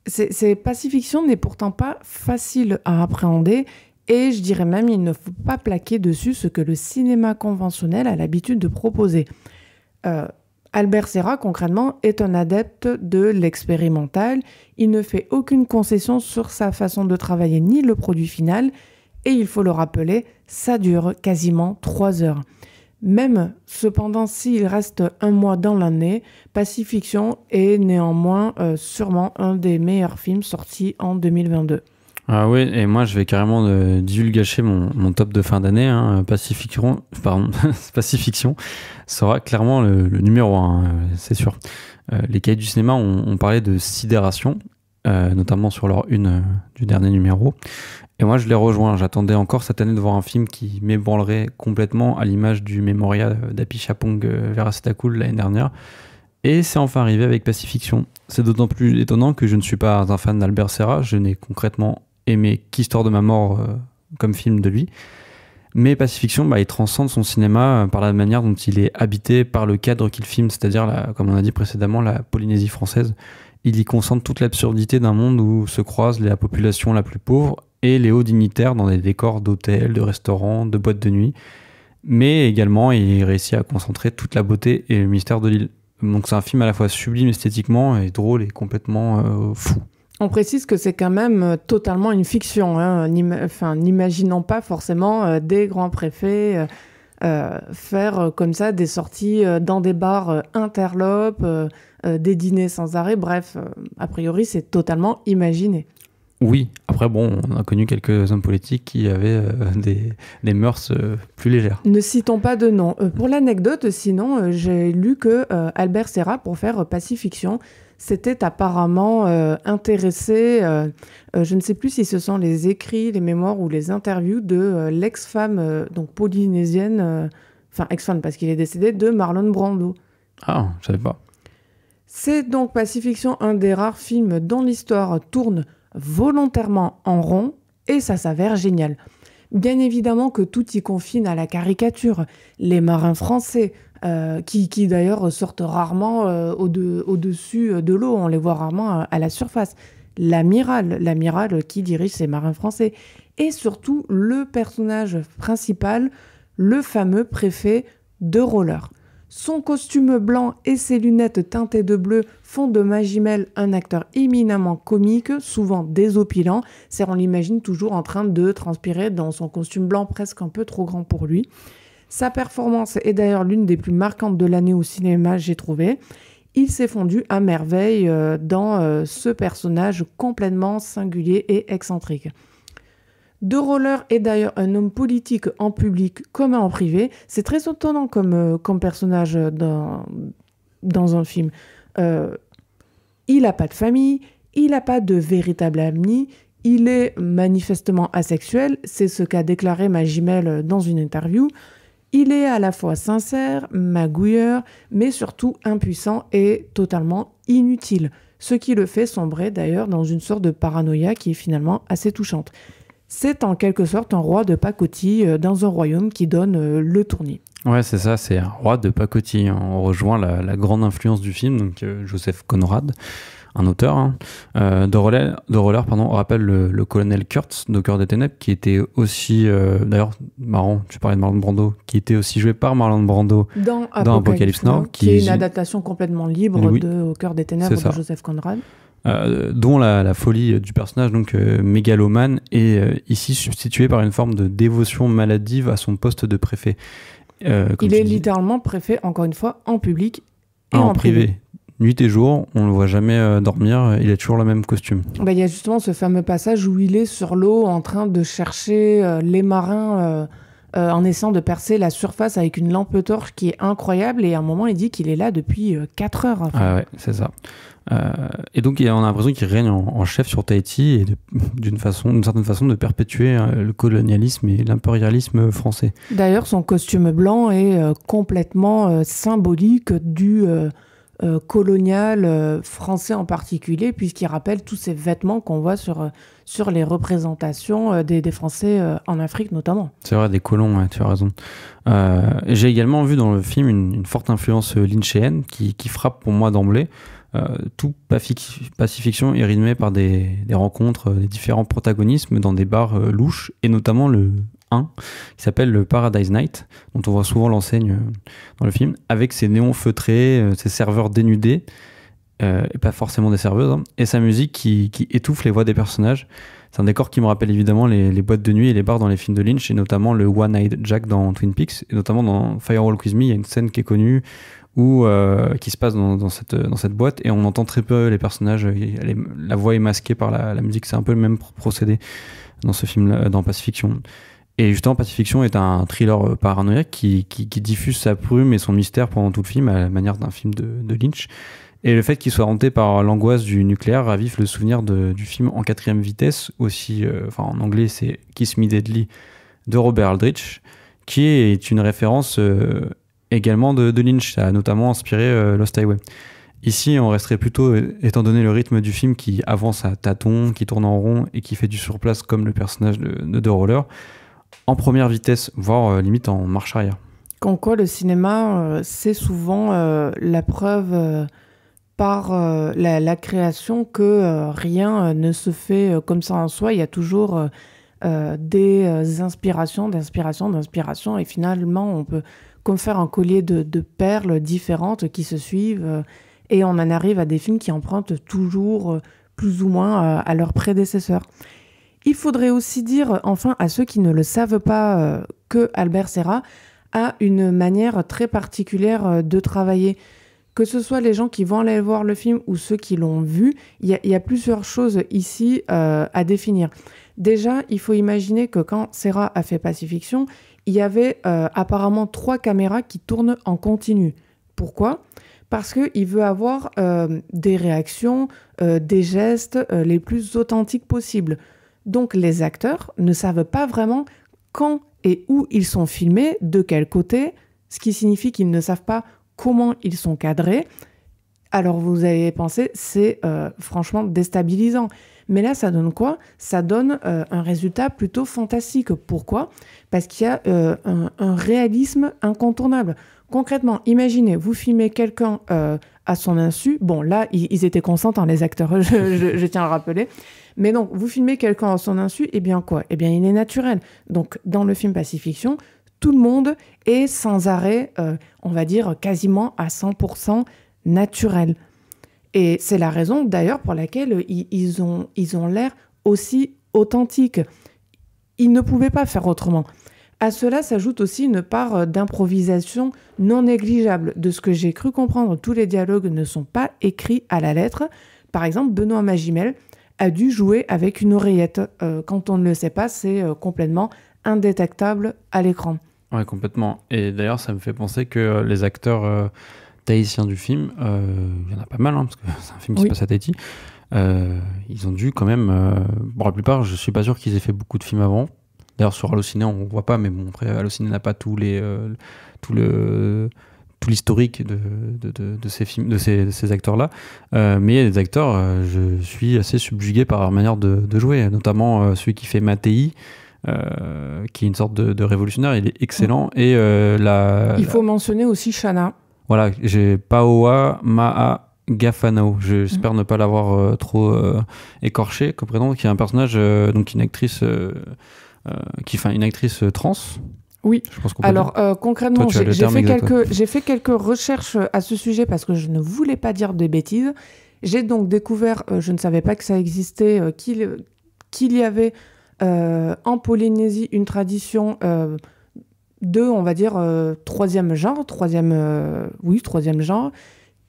Ces pacifictions n'est pourtant pas facile à appréhender. Et je dirais même, il ne faut pas plaquer dessus ce que le cinéma conventionnel a l'habitude de proposer. Albert Serra, concrètement, est un adepte de l'expérimental. Il ne fait aucune concession sur sa façon de travailler ni le produit final. Et il faut le rappeler, ça dure quasiment 3 heures. Même, cependant, s'il reste un mois dans l'année, Pacifiction est néanmoins sûrement un des meilleurs films sortis en 2022. Ah oui, et moi je vais carrément divulgacher mon top de fin d'année. Hein. Pacifiction sera clairement le numéro 1, c'est sûr. Les cahiers du cinéma ont parlé de sidération, notamment sur leur une du dernier numéro. Et moi je les rejoins. J'attendais encore cette année de voir un film qui m'ébranlerait complètement à l'image du mémorial d'Apichatpong Weerasethakul l'année dernière. Et c'est enfin arrivé avec Pacifiction. C'est d'autant plus étonnant que je ne suis pas un fan d'Albert Serra. Je n'ai concrètement aimé qu'Histoire de ma mort comme film de lui. Mais Pacifiction, il transcende son cinéma par la manière dont il est habité par le cadre qu'il filme, c'est-à-dire, comme on a dit précédemment, la Polynésie française. Il y concentre toute l'absurdité d'un monde où se croisent la population la plus pauvre et les hauts dignitaires dans des décors d'hôtels, de restaurants, de boîtes de nuit. Mais également, il réussit à concentrer toute la beauté et le mystère de l'île. Donc c'est un film à la fois sublime esthétiquement et drôle et complètement fou. On précise que c'est quand même totalement une fiction, hein. N'imaginons pas forcément des grands préfets faire comme ça des sorties dans des bars interlopes, des dîners sans arrêt. Bref, a priori, c'est totalement imaginé. Oui, après bon, on a connu quelques hommes politiques qui avaient des mœurs plus légères. Ne citons pas de nom. Pour l'anecdote, sinon, j'ai lu que Albert Serra, pour faire Pacifiction, s'était apparemment intéressé, je ne sais plus si ce sont les écrits, les mémoires ou les interviews de l'ex-femme donc polynésienne, ex-femme parce qu'il est décédé, de Marlon Brando. Ah, je savais pas. C'est donc Pacifiction, un des rares films dont l'histoire tourne volontairement en rond, et ça s'avère génial. Bien évidemment que tout y confine à la caricature. Les marins français, qui d'ailleurs sortent rarement au-dessus de l'eau, on les voit rarement à la surface. L'amiral qui dirige ces marins français. Et surtout, le personnage principal, le fameux préfet de Roller. Son costume blanc et ses lunettes teintées de bleu font de Magimel un acteur éminemment comique, souvent désopilant. On l'imagine toujours en train de transpirer dans son costume blanc presque un peu trop grand pour lui. Sa performance est d'ailleurs l'une des plus marquantes de l'année au cinéma, j'ai trouvé. Il s'est fondu à merveille dans ce personnage complètement singulier et excentrique. De Roller est d'ailleurs un homme politique en public comme en privé. C'est très étonnant comme personnage dans un film. Il n'a pas de famille, il n'a pas de véritable ami, il est manifestement asexuel, c'est ce qu'a déclaré Magimel dans une interview. Il est à la fois sincère, magouilleur, mais surtout impuissant et totalement inutile. Ce qui le fait sombrer d'ailleurs dans une sorte de paranoïa qui est finalement assez touchante. C'est en quelque sorte un roi de pacotille dans un royaume qui donne le tournis. Ouais, c'est ça, c'est un roi de pacotille. On rejoint la grande influence du film, donc Joseph Conrad, un auteur. Hein. De Roller, rappelle le colonel Kurtz de Cœur des Ténèbres, qui était aussi, d'ailleurs, marrant, tu parlais de Marlon Brando, qui était aussi joué par Marlon Brando dans Apocalypse Now, qui est une adaptation complètement libre de Au Cœur des Ténèbres de Joseph Conrad. Dont la folie du personnage, donc mégalomane, est ici substituée par une forme de dévotion maladive à son poste de préfet. Il est littéralement préfet, encore une fois, en public et en privé. nuit et jour, on le voit jamais dormir, il a toujours le même costume. Il y a justement ce fameux passage où il est sur l'eau en train de chercher les marins en essayant de percer la surface avec une lampe torche qui est incroyable, et à un moment il dit qu'il est là depuis 4 heures. Ah ouais, c'est ça. Et donc on a l'impression qu'il règne en chef sur Tahiti et d'une certaine façon de perpétuer le colonialisme et l'impérialisme français. D'ailleurs, son costume blanc est complètement symbolique du colonial français en particulier, puisqu'il rappelle tous ces vêtements qu'on voit sur les représentations des Français en Afrique notamment. C'est vrai, des colons, ouais, tu as raison. J'ai également vu dans le film une forte influence lynchéenne qui frappe pour moi d'emblée. Tout Pacifiction est rythmé par des rencontres des différents protagonismes dans des bars louches, et notamment le 1 qui s'appelle le Paradise Night, dont on voit souvent l'enseigne dans le film, avec ses néons feutrés, ses serveurs dénudés, et pas forcément des serveuses, hein, et sa musique qui étouffe les voix des personnages. C'est un décor qui me rappelle évidemment les boîtes de nuit et les bars dans les films de Lynch, et notamment le One-Eyed Jack dans Twin Peaks, et notamment dans Firewalk With Me, il y a une scène qui est connue qui se passe dans cette boîte, et on entend très peu les personnages, la voix est masquée par la musique. C'est un peu le même procédé dans ce film, dans Pacifiction. Et justement, Pacifiction est un thriller paranoïaque qui diffuse sa brume et son mystère pendant tout le film, à la manière d'un film de Lynch. Et le fait qu'il soit hanté par l'angoisse du nucléaire ravive le souvenir du film En quatrième vitesse, aussi, en anglais c'est Kiss Me Deadly de Robert Aldrich, qui est une référence également de Lynch. Ça a notamment inspiré Lost Highway. Ici, on resterait plutôt, étant donné le rythme du film qui avance à tâtons, qui tourne en rond et qui fait du surplace comme le personnage de Roller, en première vitesse, voire limite en marche arrière. Comme quoi, le cinéma, c'est souvent la preuve par la création que rien ne se fait comme ça en soi. Il y a toujours des inspirations, et finalement, on peut comme faire un collier de perles différentes qui se suivent, et on en arrive à des films qui empruntent toujours plus ou moins à leurs prédécesseurs. Il faudrait aussi dire, enfin, à ceux qui ne le savent pas, que Albert Serra a une manière très particulière de travailler. Que ce soit les gens qui vont aller voir le film ou ceux qui l'ont vu, il y a plusieurs choses ici à définir. Déjà, il faut imaginer que quand Serra a fait Pacifiction, il y avait apparemment 3 caméras qui tournent en continu. Pourquoi ? Parce qu'il veut avoir des réactions, des gestes les plus authentiques possibles. Donc les acteurs ne savent pas vraiment quand et où ils sont filmés, de quel côté, ce qui signifie qu'ils ne savent pas comment ils sont cadrés. Alors vous avez pensé, c'est franchement déstabilisant. Mais là, ça donne quoi ? Ça donne un résultat plutôt fantastique. Pourquoi ? Parce qu'il y a un réalisme incontournable. Concrètement, imaginez, vous filmez quelqu'un à son insu. Bon, là, ils étaient consentants, les acteurs, je tiens à le rappeler. Mais donc, vous filmez quelqu'un à son insu, et bien quoi ? Eh bien, il est naturel. Donc, dans le film Pacifiction, tout le monde est sans arrêt, on va dire, quasiment à 100% naturel. Et c'est la raison, d'ailleurs, pour laquelle ils ont l'air aussi authentiques. Ils ne pouvaient pas faire autrement. À cela s'ajoute aussi une part d'improvisation non négligeable. De ce que j'ai cru comprendre, tous les dialogues ne sont pas écrits à la lettre. Par exemple, Benoît Magimel a dû jouer avec une oreillette. Quand on ne le sait pas, c'est complètement indétectable à l'écran. Ouais, complètement. Et d'ailleurs, ça me fait penser que les acteurs tahitiens du film, il y en a pas mal, hein, parce que c'est un film qui se passe à Tahiti. Ils ont dû quand même... bon, la plupart, je suis pas sûr qu'ils aient fait beaucoup de films avant. D'ailleurs, sur Allociné, on voit pas, mais bon, après, Allociné n'a pas tout l'historique de ces films, de ces acteurs-là. Mais il y a des acteurs, je suis assez subjugué par leur manière de jouer, notamment celui qui fait Mattei, qui est une sorte de révolutionnaire. Il est excellent. Et il faut mentionner aussi Shana. Voilà, j'ai Paoa Ma'a Gafanao. J'espère ne pas l'avoir trop écorché comme prénom, qui est un personnage, donc une actrice... une actrice trans. Oui. Je pense qu'on Alors concrètement, j'ai fait quelques recherches à ce sujet parce que je ne voulais pas dire de bêtises. J'ai donc découvert, je ne savais pas que ça existait, qu'il y avait en Polynésie une tradition de, on va dire, troisième genre,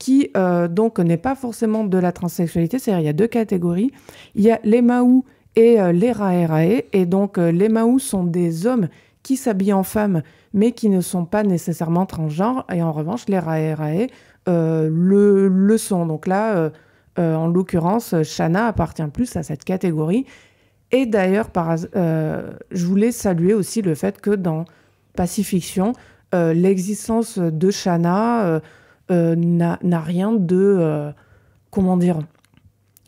qui donc n'est pas forcément de la transsexualité, c'est-à-dire il y a 2 catégories. Il y a les Mahou et les Rae. Et donc les Mahou sont des hommes qui s'habillent en femmes, mais qui ne sont pas nécessairement transgenres. Et en revanche, les Rae le sont. Donc là, en l'occurrence, Shanna appartient plus à cette catégorie. Et d'ailleurs, je voulais saluer aussi le fait que dans Pacifiction, l'existence de Shanna n'a rien de... comment dire ?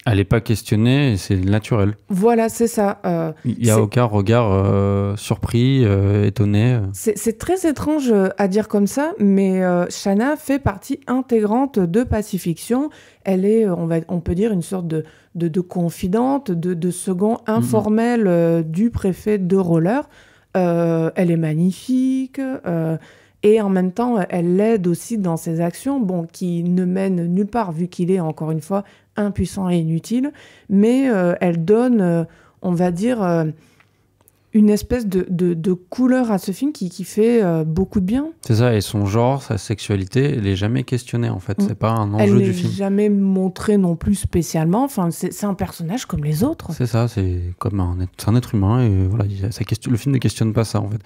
Elle n'est pas questionnée, et c'est naturel. Voilà, c'est ça. Il n'y a aucun regard surpris, étonné. C'est très étrange à dire comme ça, mais Shanna fait partie intégrante de Pacifiction. Elle est, on peut dire, une sorte de confidente, de second informel du préfet de Roller. Elle est magnifique. Et en même temps, elle l'aide aussi dans ses actions, qui ne mènent nulle part, vu qu'il est, encore une fois, impuissant et inutile. Mais elle donne, on va dire, une espèce de couleur à ce film qui fait beaucoup de bien. C'est ça, et son genre, sa sexualité, elle n'est jamais questionnée, en fait. C'est pas un enjeu du film. Elle n'est jamais montrée non plus spécialement. Enfin, c'est un personnage comme les autres. C'est ça, c'est un être humain, et voilà, le film ne questionne pas ça, en fait.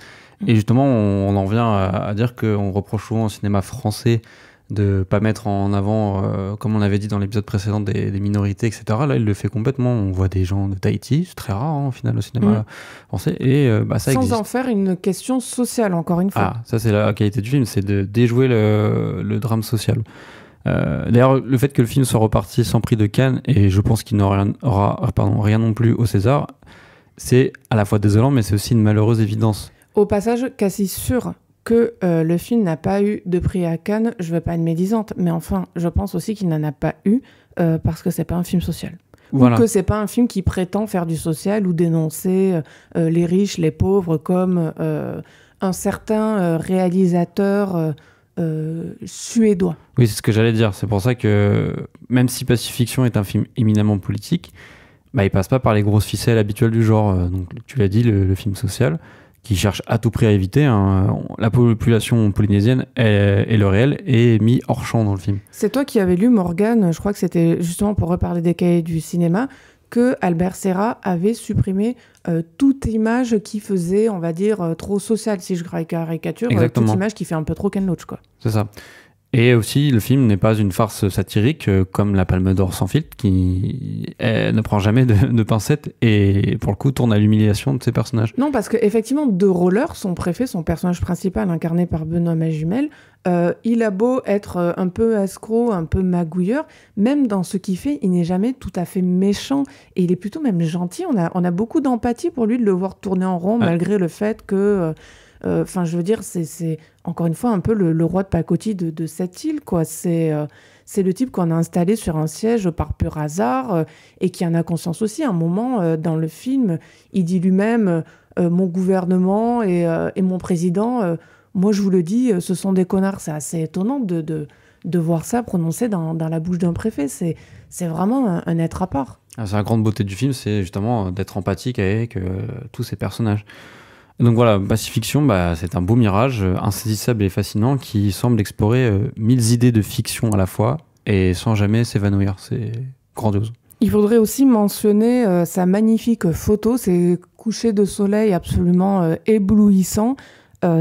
Et justement, on en vient à dire qu'on reproche souvent au cinéma français de pas mettre en avant, comme on avait dit dans l'épisode précédent, des minorités, etc. Là, il le fait complètement. On voit des gens de Tahiti, c'est très rare, au final, au cinéma français. Et ça existe. Sans en faire une question sociale, encore une fois. Ah, ça, c'est la qualité du film, c'est de déjouer le drame social. D'ailleurs, le fait que le film soit reparti sans prix de Cannes, et je pense qu'il n'aura rien non plus au César, c'est à la fois désolant, mais c'est aussi une malheureuse évidence. Au passage, quasi sûr que le film n'a pas eu de prix à Cannes, je ne veux pas être médisante, mais enfin, je pense aussi qu'il n'en a pas eu parce que c'est pas un film social. Voilà. Ou que c'est pas un film qui prétend faire du social ou dénoncer les riches, les pauvres, comme un certain réalisateur suédois. Oui, c'est ce que j'allais dire. C'est pour ça que même si Pacifiction est un film éminemment politique, il passe pas par les grosses ficelles habituelles du genre. Donc, tu l'as dit, le film social, qui cherche à tout prix à éviter. La population polynésienne et le réel est mis hors champ dans le film. C'est toi qui avais lu, Morgane, je crois que c'était justement pour reparler des cahiers du cinéma, que Albert Serra avait supprimé toute image qui faisait, on va dire, trop sociale, si je caricature, toute image qui fait un peu trop Ken Loach, quoi. C'est ça. Et aussi, le film n'est pas une farce satirique comme La Palme d'Or sans filtre, qui ne prend jamais de pincettes et, pour le coup, tourne à l'humiliation de ses personnages. Non, parce qu'effectivement, de Roller, son préfet, son personnage principal, incarné par Benoît Magimel, il a beau être un peu escroc, un peu magouilleur, même dans ce qu'il fait, il n'est jamais tout à fait méchant. Et il est plutôt même gentil. On a beaucoup d'empathie pour lui de le voir tourner en rond, malgré le fait que... Enfin, je veux dire, c'est encore une fois un peu le roi de pacotille de cette île, quoi. C'est le type qu'on a installé sur un siège par pur hasard et qui en a conscience aussi. À un moment, dans le film, il dit lui-même mon gouvernement et mon président, moi je vous le dis, ce sont des connards. C'est assez étonnant de voir ça prononcé dans la bouche d'un préfet. C'est vraiment un être à part. C'est la grande beauté du film, c'est justement d'être empathique avec tous ces personnages. Donc voilà, Pacifiction, c'est un beau mirage, insaisissable et fascinant, qui semble explorer 1000 idées de fiction à la fois et sans jamais s'évanouir. C'est grandiose. Il faudrait aussi mentionner sa magnifique photo, ses couchers de soleil absolument éblouissants,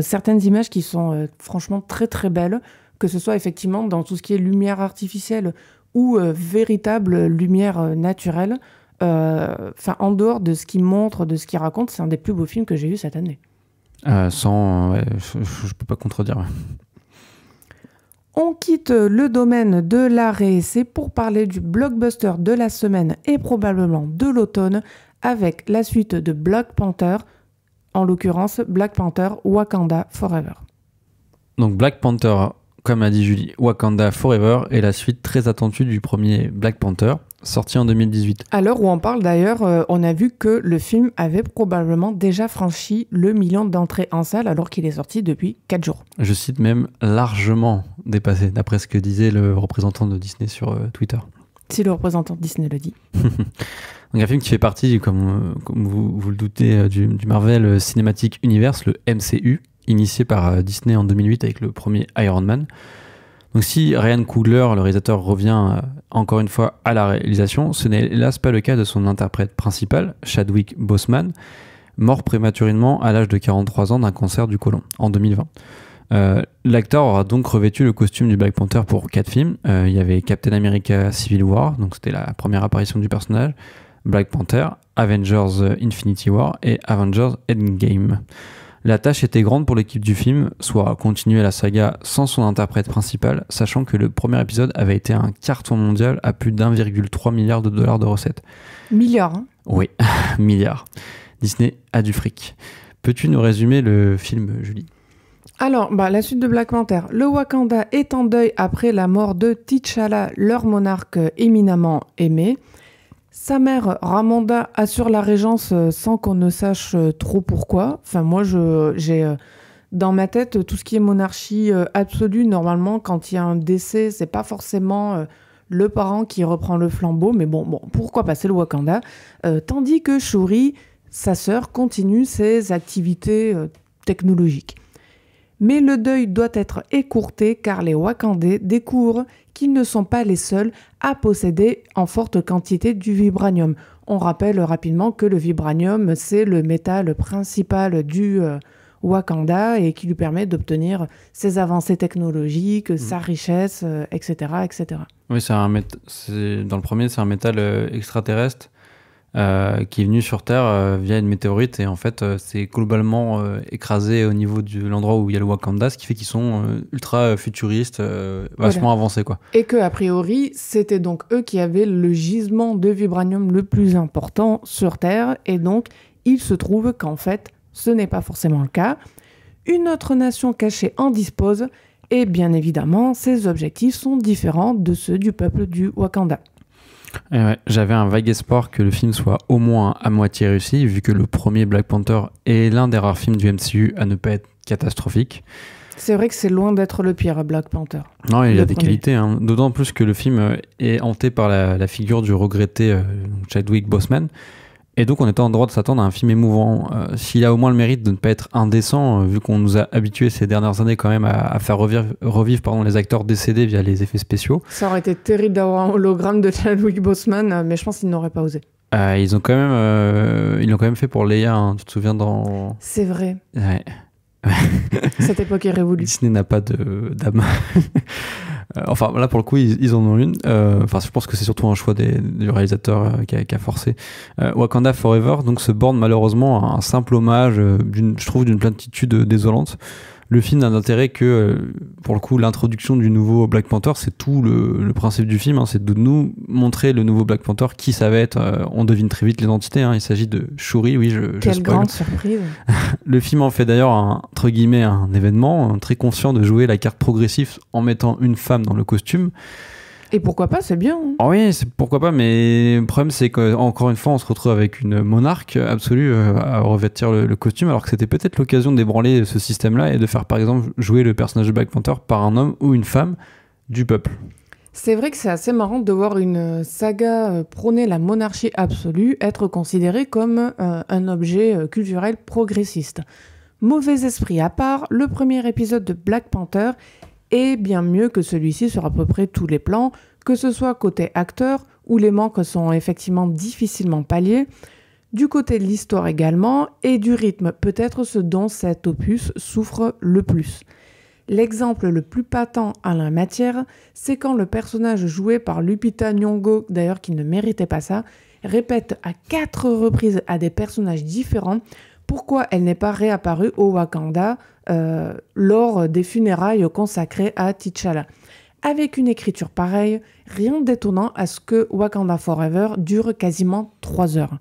certaines images qui sont franchement très très belles, que ce soit effectivement dans tout ce qui est lumière artificielle ou véritable lumière naturelle. En dehors de ce qu'il montre, de ce qu'il raconte, c'est un des plus beaux films que j'ai eu cette année. Je peux pas contredire. On quitte le domaine de l'art et essai pour parler du blockbuster de la semaine et probablement de l'automne avec la suite de Black Panther, en l'occurrence Black Panther Wakanda Forever. Donc Black Panther, comme a dit Julie, Wakanda Forever est la suite très attendue du premier Black Panther, sorti en 2018. À l'heure où on parle d'ailleurs, on a vu que le film avait probablement déjà franchi le million d'entrées en salle alors qu'il est sorti depuis 4 jours. Je cite même largement dépassé, d'après ce que disait le représentant de Disney sur Twitter. Si le représentant de Disney le dit. Donc un film qui fait partie, comme vous le doutez, du Marvel Cinematic Universe, le MCU, initié par Disney en 2008 avec le premier Iron Man. Donc si Ryan Coogler, le réalisateur, revient encore une fois à la réalisation, ce n'est hélas pas le cas de son interprète principal, Chadwick Boseman, mort prématurément à l'âge de 43 ans d'un cancer du côlon en 2020. L'acteur aura donc revêtu le costume du Black Panther pour 4 films. Il y avait Captain America Civil War, donc c'était la première apparition du personnage, Black Panther, Avengers Infinity War et Avengers Endgame. La tâche était grande pour l'équipe du film, soit continuer la saga sans son interprète principal, sachant que le premier épisode avait été un carton mondial à plus d'1,3 milliard de dollars de recettes. Milliards, hein? Oui, milliards. Disney a du fric. Peux-tu nous résumer le film, Julie ? Alors, la suite de Black Panther. Le Wakanda est en deuil après la mort de T'Challa, leur monarque éminemment aimé. Sa mère, Ramonda, assure la régence sans qu'on ne sache trop pourquoi. Enfin, moi, j'ai dans ma tête tout ce qui est monarchie absolue. Normalement, quand il y a un décès, c'est pas forcément le parent qui reprend le flambeau. Mais bon, pourquoi pas, c'est le Wakanda. Tandis que Shuri, sa sœur, continue ses activités technologiques. Mais le deuil doit être écourté car les Wakandais découvrent qu'ils ne sont pas les seuls à posséder en forte quantité du vibranium. On rappelle rapidement que le vibranium, c'est le métal principal du Wakanda et qui lui permet d'obtenir ses avancées technologiques, sa richesse, etc., etc. Oui, dans le premier, c'est un métal extraterrestre qui est venu sur Terre via une météorite et en fait c'est globalement écrasé au niveau de l'endroit où il y a le Wakanda, ce qui fait qu'ils sont ultra futuristes, vachement avancés quoi. Et que a priori c'était donc eux qui avaient le gisement de vibranium le plus important sur Terre et donc il se trouve qu'en fait ce n'est pas forcément le cas. Une autre nation cachée en dispose et bien évidemment ses objectifs sont différents de ceux du peuple du Wakanda. Ouais, j'avais un vague espoir que le film soit au moins à moitié réussi, vu que le premier Black Panther est l'un des rares films du MCU à ne pas être catastrophique. C'est vrai que c'est loin d'être le pire, Black Panther. Non, il a des qualités, hein. D'autant plus que le film est hanté par la figure du regretté Chadwick Boseman. Et donc on était en droit de s'attendre à un film émouvant. S'il a au moins le mérite de ne pas être indécent, vu qu'on nous a habitués ces dernières années quand même à faire revivre les acteurs décédés via les effets spéciaux. Ça aurait été terrible d'avoir un hologramme de Chadwick Boseman, mais je pense qu'ils n'auraient pas osé. Ils l'ont quand même fait pour Leia, hein, tu te souviens dans... C'est vrai. Ouais. Cette époque est révolue. Disney n'a pas d'âme. Enfin, là, pour le coup, ils en ont une. Enfin, je pense que c'est surtout un choix du réalisateur qui a forcé. Wakanda Forever, donc, se borne malheureusement à un simple hommage, je trouve, d'une platitude désolante. Le film n'a d'intérêt que, pour le coup, l'introduction du nouveau Black Panther, c'est tout le principe du film, hein, c'est de nous montrer le nouveau Black Panther, qui ça va être. On devine très vite l'identité, hein, il s'agit de Shuri, oui, Quelle spoil. grande surprise. Le film en fait d'ailleurs, entre guillemets, un événement, très conscient de jouer la carte progressive en mettant une femme dans le costume. Et pourquoi pas, c'est bien. Hein. Oh oui, pourquoi pas, mais le problème c'est qu'encore une fois, on se retrouve avec une monarque absolue à revêtir le costume, alors que c'était peut-être l'occasion d'ébranler ce système-là et de faire par exemple jouer le personnage de Black Panther par un homme ou une femme du peuple. C'est vrai que c'est assez marrant de voir une saga prôner la monarchie absolue être considérée comme un objet culturel progressiste. Mauvais esprit à part, le premier épisode de Black Panther est bien mieux que celui-ci sur à peu près tous les plans, que ce soit côté acteur, où les manques sont effectivement difficilement palliés, du côté de l'histoire également, et du rythme, peut-être ce dont cet opus souffre le plus. L'exemple le plus patent en la matière, c'est quand le personnage joué par Lupita Nyong'o, d'ailleurs qui ne méritait pas ça, répète à 4 reprises à des personnages différents pourquoi elle n'est pas réapparue au Wakanda lors des funérailles consacrées à T'Challa. Avec une écriture pareille, rien d'étonnant à ce que Wakanda Forever dure quasiment 3 heures.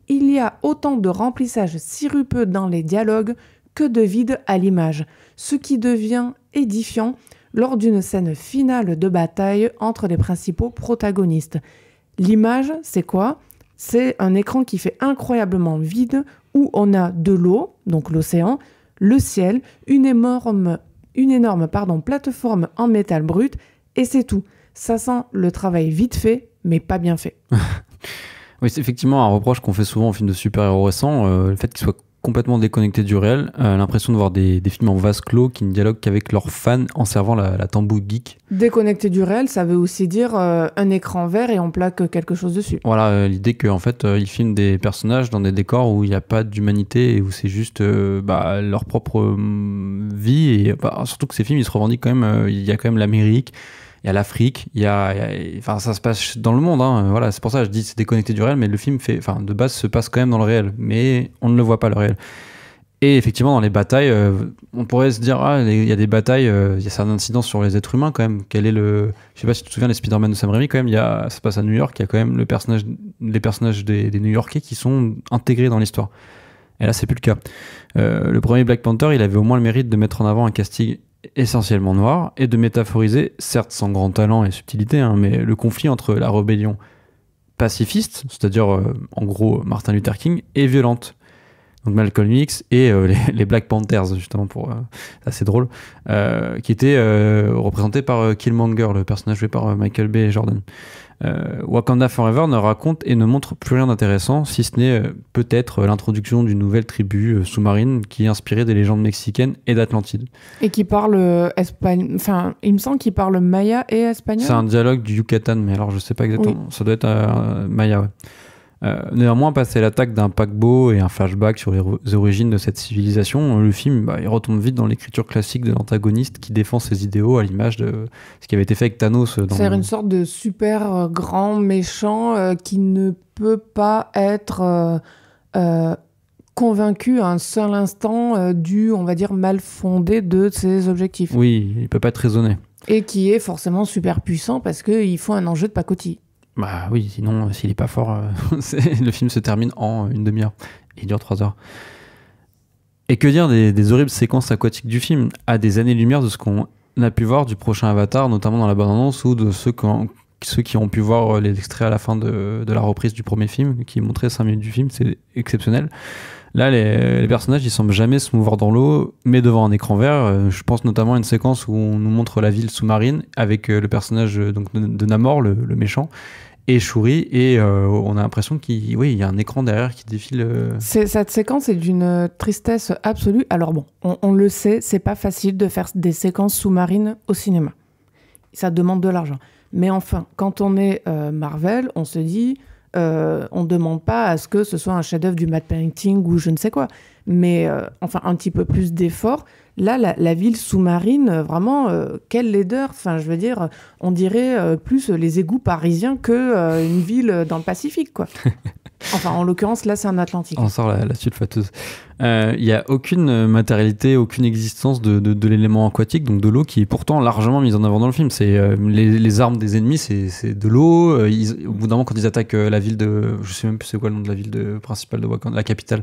Il y a autant de remplissage sirupeux dans les dialogues que de vide à l'image, ce qui devient édifiant lors d'une scène finale de bataille entre les principaux protagonistes. L'image, c'est quoi ? C'est un écran qui fait incroyablement vide, où on a de l'eau, donc l'océan, le ciel, une énorme plateforme en métal brut, et c'est tout. Ça sent le travail vite fait, mais pas bien fait. Oui, c'est effectivement un reproche qu'on fait souvent aux films de super-héros récents, le fait qu'ils soient complètement déconnectés du réel, l'impression de voir des films en vase clos qui ne dialoguent qu'avec leurs fans en servant la tambouille geek. Déconnecté du réel, ça veut aussi dire un écran vert et on plaque quelque chose dessus. Voilà, l'idée qu'en fait, ils filment des personnages dans des décors où il n'y a pas d'humanité et où c'est juste leur propre vie. Et surtout que ces films, ils se revendiquent quand même. Il y a quand même l'Amérique, il y a l'Afrique, enfin, ça se passe dans le monde. Hein, voilà, c'est pour ça que je dis c'est déconnecté du réel, mais le film de base se passe quand même dans le réel, mais on ne le voit pas le réel. Et effectivement, dans les batailles, on pourrait se dire il y a des batailles, il y a certaines incidences sur les êtres humains quand même. Je sais pas si tu te souviens des Spider-Man de Sam Raimi quand même. Ça se passe à New York, il y a quand même les personnages des New-Yorkais qui sont intégrés dans l'histoire. Et là, c'est plus le cas. Le premier Black Panther, il avait au moins le mérite de mettre en avant un casting essentiellement noir et de métaphoriser, certes sans grand talent et subtilité, hein, mais le conflit entre la rébellion pacifiste, c'est-à-dire en gros Martin Luther King, et violente. Donc Malcolm X et les Black Panthers, justement, c'est assez drôle, qui étaient représentés par Killmonger, le personnage joué par Michael B. Jordan. Wakanda Forever ne raconte et ne montre plus rien d'intéressant, si ce n'est peut-être l'introduction d'une nouvelle tribu sous-marine qui est inspirée des légendes mexicaines et d'Atlantide. Et qui parle espagnol. Enfin, il me semble qu'il parle maya et espagnol. C'est un dialogue du Yucatan, mais alors je sais pas exactement. Oui. Ça doit être maya, ouais. Néanmoins, passer l'attaque d'un paquebot et un flashback sur les origines de cette civilisation, le film il retombe vite dans l'écriture classique de l'antagoniste qui défend ses idéaux à l'image de ce qui avait été fait avec Thanos. C'est-à-dire une sorte de super grand méchant qui ne peut pas être convaincu à un seul instant du, on va dire, mal fondé de ses objectifs. Oui, il peut pas être raisonné. Et qui est forcément super puissant parce qu'il faut un enjeu de pacotille. Bah oui, sinon, s'il est pas fort, le film se termine en une demi-heure. Il dure 3 heures. Et que dire des horribles séquences aquatiques du film, à des années-lumière de ce qu'on a pu voir du prochain Avatar, notamment dans la bande-annonce, ou de ceux qui ont pu voir les extraits à la fin de la reprise du premier film, qui montrait 5 minutes du film, c'est exceptionnel. Là, les personnages, ils semblent jamais se mouvoir dans l'eau, mais devant un écran vert. Je pense notamment à une séquence où on nous montre la ville sous-marine, avec le personnage donc, de Namor, le méchant, et Shuri, et on a l'impression qu'il y a un écran derrière qui défile. Cette séquence est d'une tristesse absolue. Alors bon, on le sait, c'est pas facile de faire des séquences sous-marines au cinéma. Ça demande de l'argent. Mais enfin, quand on est Marvel, on se dit, on demande pas à ce que ce soit un chef-d'œuvre du matte painting ou je ne sais quoi. Mais enfin, un petit peu plus d'effort. Là, la ville sous-marine, vraiment, quelle laideur. Enfin, je veux dire, on dirait plus les égouts parisiens qu'une ville dans le Pacifique, quoi. Enfin, en l'occurrence, là, c'est un Atlantique. On sort la sulfateuse. Il n'y a aucune matérialité, aucune existence de l'élément aquatique, donc de l'eau, qui est pourtant largement mise en avant dans le film. C'est les armes des ennemis, c'est de l'eau. Au bout d'un moment, quand ils attaquent la ville de... Je sais même plus c'est quoi le nom de la ville principale de Wakanda, la capitale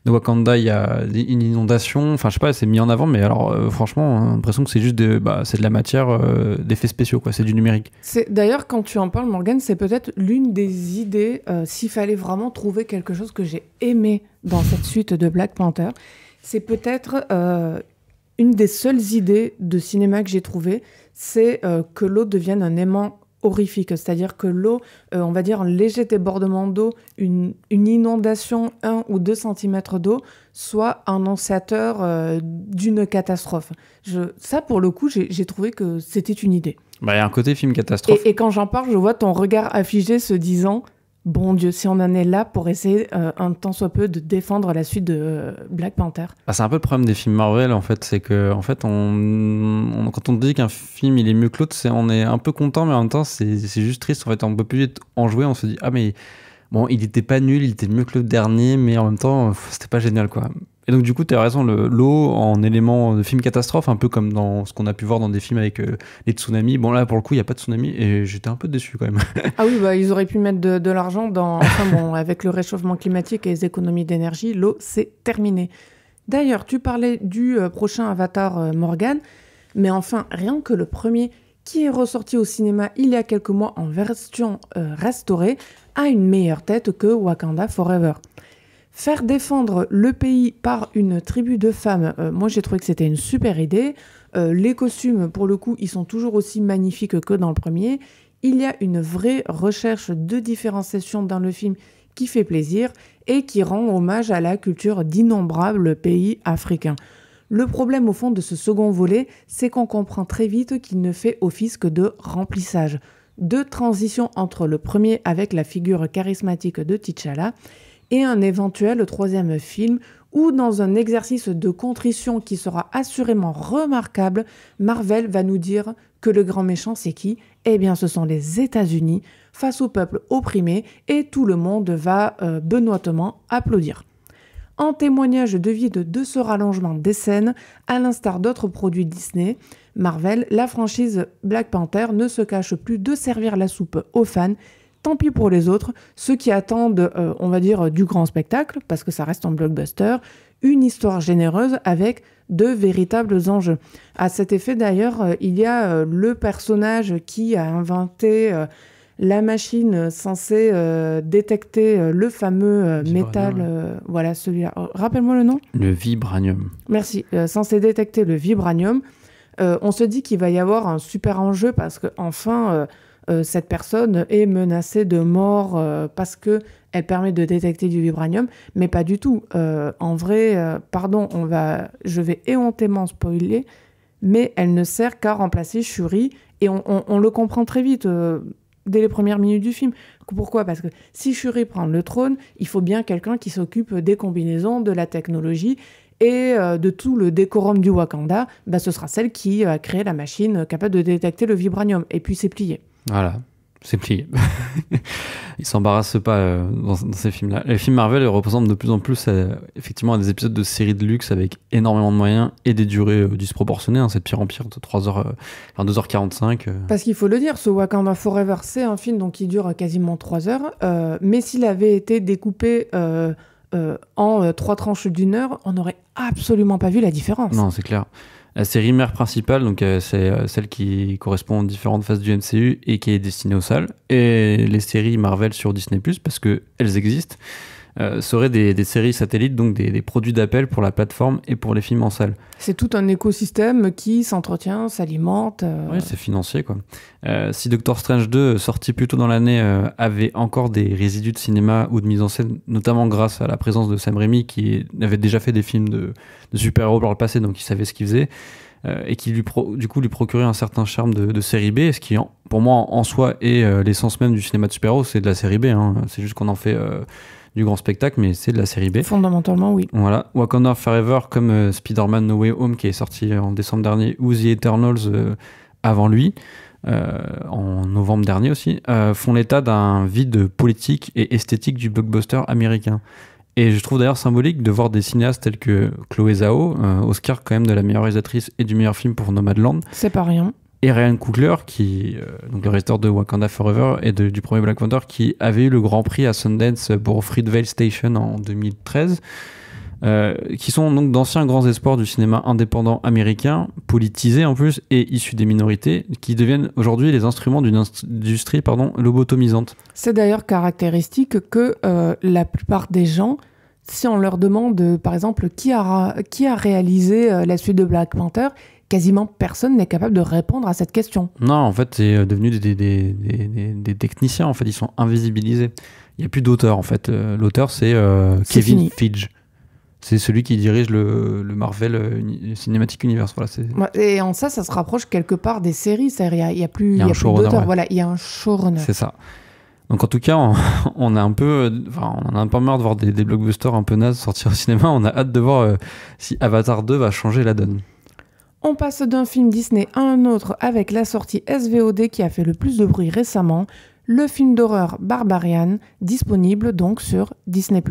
de Wakanda, il y a une inondation. Enfin, je sais pas, c'est mis en avant, mais alors franchement, on a l'impression que c'est juste c'est de la matière d'effets spéciaux, quoi. C'est du numérique. D'ailleurs, quand tu en parles, Morgane, c'est peut-être l'une des idées, s'il fallait vraiment trouver quelque chose que j'ai aimé dans cette suite de Black Panther, c'est peut-être une des seules idées de cinéma que j'ai trouvées, c'est que l'eau devienne un aimant horrifique, c'est-à-dire que l'eau, on va dire un léger débordement d'eau, une inondation 1 ou 2 cm d'eau, soit annonciateur d'une catastrophe. Ça, pour le coup, j'ai trouvé que c'était une idée. Bah, il y a un côté film catastrophe. Et quand j'en parle, je vois ton regard affligé se disant... Bon Dieu, si on en est là pour essayer un tant soit peu de défendre la suite de Black Panther. C'est un peu le problème des films Marvel, en fait. C'est que, en fait, quand on dit qu'un film il est mieux que l'autre, on est un peu content, mais en même temps, c'est juste triste. En fait, on peut plus en jouer. On se dit, ah, mais bon, il était pas nul, il était mieux que le dernier, mais en même temps, c'était pas génial, quoi. Et donc, du coup, tu as raison, l'eau en élément de film catastrophe, un peu comme dans ce qu'on a pu voir dans des films avec les tsunamis. Bon, là, pour le coup, il n'y a pas de tsunami et j'étais un peu déçu quand même. Ah oui, ils auraient pu mettre de l'argent dans... Enfin bon, avec le réchauffement climatique et les économies d'énergie, l'eau, c'est terminé. D'ailleurs, tu parlais du prochain Avatar Morgane, mais enfin, rien que le premier qui est ressorti au cinéma il y a quelques mois en version restaurée, a une meilleure tête que Wakanda Forever. Faire défendre le pays par une tribu de femmes, moi j'ai trouvé que c'était une super idée. Les costumes, pour le coup, ils sont toujours aussi magnifiques que dans le premier. Il y a une vraie recherche de différenciation dans le film qui fait plaisir et qui rend hommage à la culture d'innombrables pays africains. Le problème au fond de ce second volet, c'est qu'on comprend très vite qu'il ne fait office que de remplissage, de transition entre le premier avec la figure charismatique de T'Challa et un éventuel troisième film où, dans un exercice de contrition qui sera assurément remarquable, Marvel va nous dire que le grand méchant c'est qui ? Eh bien ce sont les États-Unis face au peuple opprimé et tout le monde va benoîtement applaudir. En témoignage de vide de ce rallongement des scènes, à l'instar d'autres produits Disney, Marvel, la franchise Black Panther ne se cache plus de servir la soupe aux fans. Tant pis pour les autres, ceux qui attendent, on va dire, du grand spectacle, parce que ça reste un blockbuster, une histoire généreuse avec de véritables enjeux. À cet effet, d'ailleurs, il y a le personnage qui a inventé la machine censée détecter le fameux métal, voilà celui-là. Rappelle-moi le nom ? Le vibranium. Merci. Censé détecter le vibranium. On se dit qu'il va y avoir un super enjeu parce qu'enfin, cette personne est menacée de mort parce qu'elle permet de détecter du vibranium, mais pas du tout. En vrai, pardon, je vais éhontément spoiler, mais elle ne sert qu'à remplacer Shuri et on le comprend très vite. Dès les premières minutes du film. Pourquoi ? Parce que si Shuri prend le trône, il faut bien quelqu'un qui s'occupe des combinaisons, de la technologie et de tout le décorum du Wakanda. Ce sera celle qui a créé la machine capable de détecter le vibranium. Et puis c'est plié. Voilà, c'est plié. Ils s'embarrassent pas dans ces films-là. Les films Marvel représentent de plus en plus effectivement des épisodes de séries de luxe avec énormément de moyens et des durées disproportionnées. C'est de pire en pire, de 2h45. Parce qu'il faut le dire, ce Wakanda Forever, c'est un film qui dure quasiment 3 heures. Mais s'il avait été découpé en 3 tranches d'1 heure, on n'aurait absolument pas vu la différence. Non, c'est clair. La série mère principale, donc c'est celle qui correspond aux différentes phases du MCU et qui est destinée aux salles, et les séries Marvel sur Disney+, parce qu'elles existent, seraient des séries satellites, donc des produits d'appel pour la plateforme et pour les films en salle. C'est tout un écosystème qui s'entretient, s'alimente. Oui, c'est financier, quoi. Si Doctor Strange 2, sorti plus tôt dans l'année, avait encore des résidus de cinéma ou de mise en scène, notamment grâce à la présence de Sam Raimi, qui avait déjà fait des films de super-héros par le passé, donc il savait ce qu'il faisait, et qui du coup lui procurait un certain charme de série B, ce qui, pour moi, en soi, est l'essence même du cinéma de super-héros, c'est de la série B. C'est juste qu'on en fait du grand spectacle, mais c'est de la série B. Fondamentalement, oui. Voilà. Wakanda Forever, comme Spider-Man No Way Home, qui est sorti en décembre dernier, ou The Eternals avant lui, en novembre dernier aussi, font l'état d'un vide politique et esthétique du blockbuster américain. Et je trouve d'ailleurs symbolique de voir des cinéastes tels que Chloé Zhao, Oscar quand même de la meilleure réalisatrice et du meilleur film pour Nomadland. C'est pas rien. Et Ryan Coogler, donc le réalisateur de Wakanda Forever et du premier Black Panther, qui avait eu le Grand Prix à Sundance pour Fruitvale Station en 2013, qui sont donc d'anciens grands espoirs du cinéma indépendant américain, politisés en plus et issus des minorités, qui deviennent aujourd'hui les instruments d'une industrie lobotomisante. C'est d'ailleurs caractéristique que la plupart des gens, si on leur demande par exemple qui a réalisé la suite de Black Panther, quasiment personne n'est capable de répondre à cette question. Non, en fait, c'est devenu des techniciens, en fait, ils sont invisibilisés. Il n'y a plus d'auteur, en fait. L'auteur, c'est Kevin Feige. C'est celui qui dirige le Marvel Cinematic Universe. Voilà, et en ça se rapproche quelque part des séries. Il n'y a plus d'auteur. Ouais. Voilà, il y a un showrunner. C'est ça. Donc en tout cas, on a un peu marre de voir des blockbusters un peu nazes sortir au cinéma. On a hâte de voir si Avatar 2 va changer la donne. On passe d'un film Disney à un autre avec la sortie SVOD qui a fait le plus de bruit récemment, le film d'horreur Barbarian, disponible donc sur Disney+.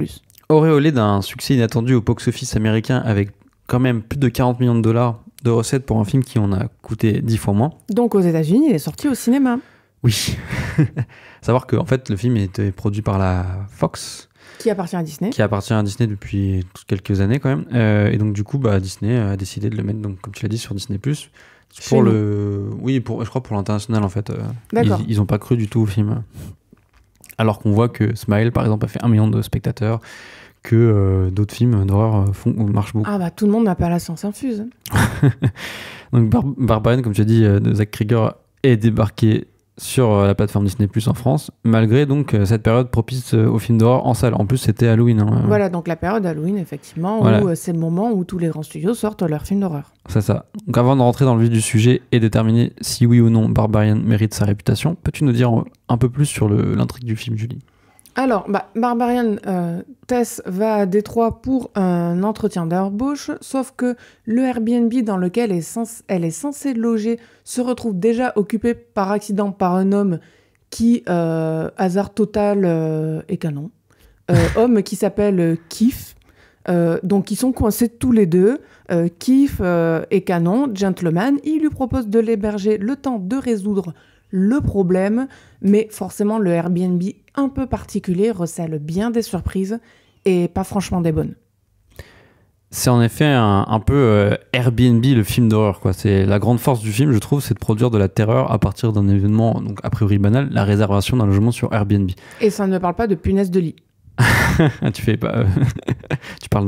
Auréolé d'un succès inattendu au box-office américain avec quand même plus de 40 millions de dollars de recettes pour un film qui en a coûté 10 fois moins. Donc aux États-Unis, il est sorti au cinéma. Oui. Savoir que en fait, le film était produit par la Fox. Qui appartient à Disney. Qui appartient à Disney depuis quelques années quand même. Et donc du coup, Disney a décidé de le mettre, donc, comme tu l'as dit, sur Disney+. Je crois pour l'international en fait. Ils n'ont pas cru du tout au film. Alors qu'on voit que Smile, par exemple, a fait 1 million de spectateurs, que d'autres films d'horreur marchent beaucoup. Ah tout le monde n'a pas la science infuse. Donc Barbarian, comme tu as dit, de Zach Krieger est débarqué sur la plateforme Disney+ en France, malgré donc cette période propice aux films d'horreur en salle. En plus, c'était Halloween. Hein. Voilà, donc la période Halloween, effectivement, Voilà. où c'est le moment où tous les grands studios sortent leurs films d'horreur. C'est ça. Donc avant de rentrer dans le vif du sujet et déterminer si oui ou non Barbarian mérite sa réputation, peux-tu nous dire un peu plus sur l'intrigue du film, Julie ? Alors, Barbarian, Tess va à Détroit pour un entretien d'embauche, sauf que le Airbnb dans lequel elle est censée loger se retrouve déjà occupé par accident par un homme qui, hasard total, est canon. Homme qui s'appelle Keith. Donc ils sont coincés tous les deux. Keith est canon, gentleman. Il lui propose de l'héberger le temps de résoudre le problème, mais forcément le Airbnb un peu particulier recèle bien des surprises et pas franchement des bonnes. C'est en effet un peu Airbnb, le film d'horreur, quoi. C'est la grande force du film, je trouve, c'est de produire de la terreur à partir d'un événement donc a priori banal, la réservation d'un logement sur Airbnb. Et ça ne parle pas de punaise de lit. Tu fais pas. Tu parles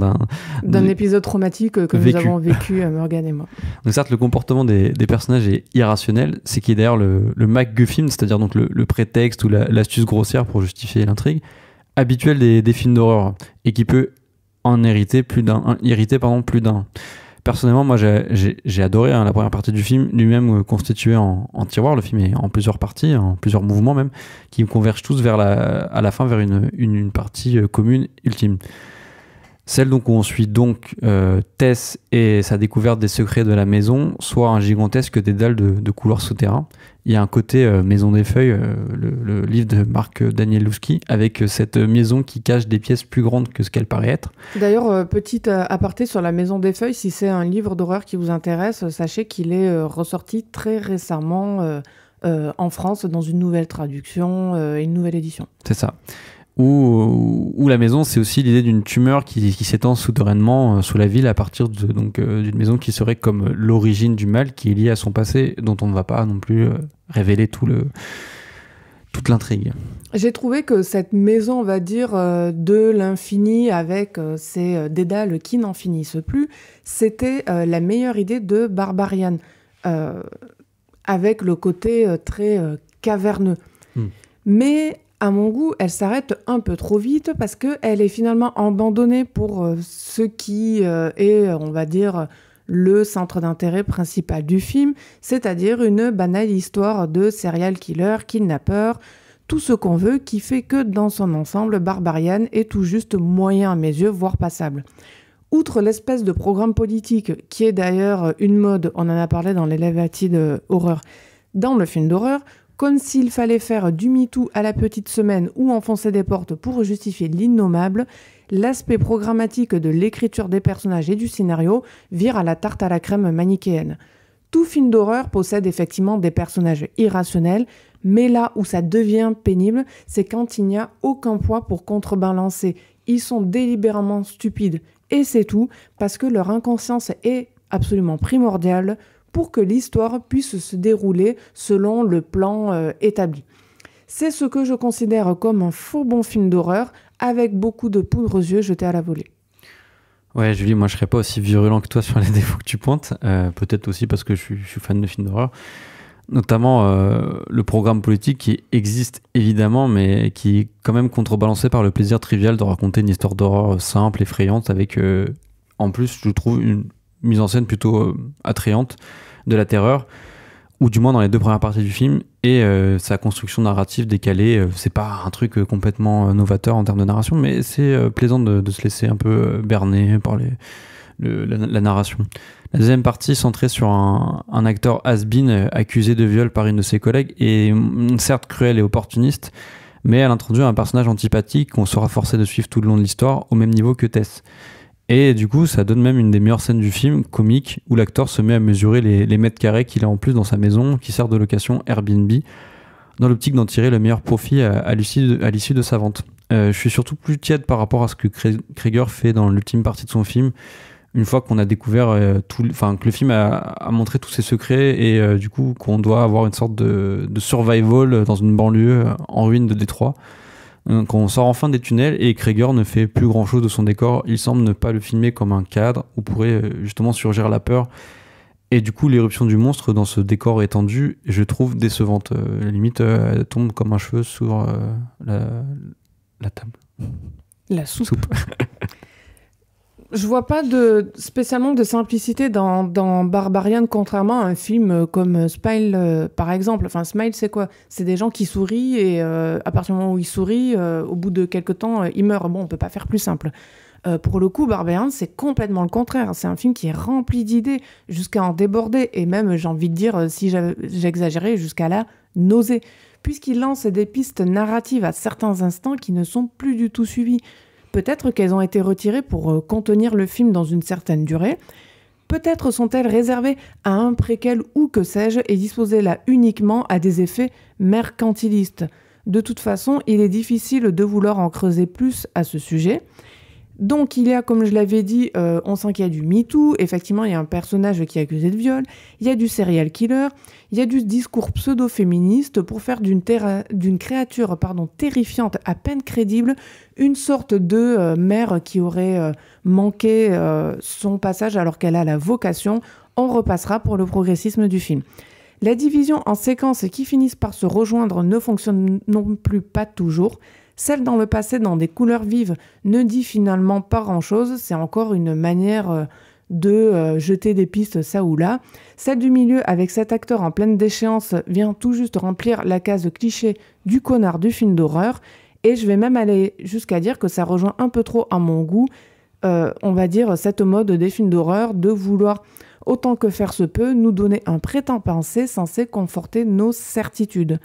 d'un épisode traumatique que nous avons vécu, Morgane et moi. Donc certes, le comportement des personnages est irrationnel, c'est qui est d'ailleurs le MacGuffin, c'est-à-dire donc le prétexte ou l'astuce grossière pour justifier l'intrigue, habituel des films d'horreur, et qui peut en irriter plus d'un. Personnellement, moi, j'ai adoré la première partie du film, lui-même constitué en tiroir. Le film est en plusieurs parties, en plusieurs mouvements même, qui convergent tous à la fin vers une partie commune ultime. Celle donc où on suit donc Tess et sa découverte des secrets de la maison, soit un gigantesque dédale de couloirs souterrains. Il y a un côté Maison des Feuilles, le livre de Marc Danielewski, avec cette maison qui cache des pièces plus grandes que ce qu'elle paraît être. D'ailleurs, petite aparté sur la Maison des Feuilles, si c'est un livre d'horreur qui vous intéresse, sachez qu'il est ressorti très récemment en France dans une nouvelle traduction et une nouvelle édition. C'est ça. Où la maison, c'est aussi l'idée d'une tumeur qui s'étend souterrainement sous la ville à partir d'une maison qui serait comme l'origine du mal, qui est liée à son passé, dont on ne va pas non plus révéler toute l'intrigue. J'ai trouvé que cette maison, on va dire, de l'infini avec ces dédales qui n'en finissent plus, c'était la meilleure idée de Barbarian, avec le côté très caverneux. Mais à mon goût, elle s'arrête un peu trop vite parce qu'elle est finalement abandonnée pour ce qui est, on va dire, le centre d'intérêt principal du film, c'est-à-dire une banale histoire de serial killer, kidnappeur, tout ce qu'on veut, qui fait que dans son ensemble, Barbarian est tout juste moyen à mes yeux, voire passable. Outre l'espèce de programme politique, qui est d'ailleurs une mode, on en a parlé dans l'Elevated Horror, dans le film d'horreur, comme s'il fallait faire du MeToo à la petite semaine ou enfoncer des portes pour justifier l'innommable, l'aspect programmatique de l'écriture des personnages et du scénario vire à la tarte à la crème manichéenne. Tout film d'horreur possède effectivement des personnages irrationnels, mais là où ça devient pénible, c'est quand il n'y a aucun poids pour contrebalancer. Ils sont délibérément stupides, et c'est tout, parce que leur inconscience est absolument primordiale pour que l'histoire puisse se dérouler selon le plan établi. C'est ce que je considère comme un faux bon film d'horreur, avec beaucoup de poudre aux yeux jetée à la volée. Ouais, Julie, moi je serais pas aussi virulent que toi sur les défauts que tu pointes, peut-être aussi parce que je suis fan de films d'horreur, notamment le programme politique qui existe évidemment, mais qui est quand même contrebalancé par le plaisir trivial de raconter une histoire d'horreur simple, effrayante, avec en plus, je trouve, une mise en scène plutôt attrayante de la terreur, ou du moins dans les deux premières parties du film, et sa construction narrative décalée, c'est pas un truc complètement novateur en termes de narration, mais c'est plaisant de se laisser un peu berner par la narration. La deuxième partie, centrée sur un acteur has-been accusé de viol par une de ses collègues, est certes cruel et opportuniste, mais elle introduit un personnage antipathique qu'on sera forcé de suivre tout le long de l'histoire, au même niveau que Tess. Et du coup, ça donne même une des meilleures scènes du film, comique, où l'acteur se met à mesurer les mètres carrés qu'il a en plus dans sa maison, qui sert de location Airbnb, dans l'optique d'en tirer le meilleur profit à l'issue de sa vente. Je suis surtout plus tiède par rapport à ce que Krieger fait dans l'ultime partie de son film, une fois qu'on a découvert que le film a montré tous ses secrets, et du coup qu'on doit avoir une sorte de survival dans une banlieue en ruine de Détroit. Quand on sort enfin des tunnels et Krieger ne fait plus grand chose de son décor, il semble ne pas le filmer comme un cadre où pourrait justement surgir la peur Et du coup, l'éruption du monstre dans ce décor étendu, je trouve décevante. Limite, elle tombe comme un cheveu sur la table. La soupe. Je vois pas spécialement de simplicité dans Barbarian, contrairement à un film comme Smile, par exemple. Enfin, Smile, c'est quoi? C'est des gens qui sourient et à partir du moment où ils sourient, au bout de quelques temps, ils meurent. Bon, on peut pas faire plus simple. Pour le coup, Barbarian, c'est complètement le contraire. C'est un film qui est rempli d'idées, jusqu'à en déborder. Et même, j'ai envie de dire, si j'exagérais, jusqu'à la nausée. Puisqu'il lance des pistes narratives à certains instants qui ne sont plus du tout suivies. Peut-être qu'elles ont été retirées pour contenir le film dans une certaine durée. Peut-être sont-elles réservées à un préquel ou que sais-je et disposées là uniquement à des effets mercantilistes. De toute façon, il est difficile de vouloir en creuser plus à ce sujet. Donc il y a, comme je l'avais dit, on sent qu'il y a du MeToo, effectivement il y a un personnage qui est accusé de viol, il y a du serial killer, il y a du discours pseudo-féministe pour faire d'une créature terrifiante, à peine crédible, une sorte de mère qui aurait manqué son passage alors qu'elle a la vocation. On repassera pour le progressisme du film. La division en séquences qui finissent par se rejoindre ne fonctionne non plus pas toujours. Celle dans le passé, dans des couleurs vives, ne dit finalement pas grand-chose. C'est encore une manière de jeter des pistes ça ou là. Celle du milieu, avec cet acteur en pleine déchéance, vient tout juste remplir la case cliché du connard du film d'horreur. Et je vais même aller jusqu'à dire que ça rejoint un peu trop à mon goût, on va dire, cette mode des films d'horreur, de vouloir, autant que faire se peut, nous donner un prêt-à-penser censé conforter nos certitudes.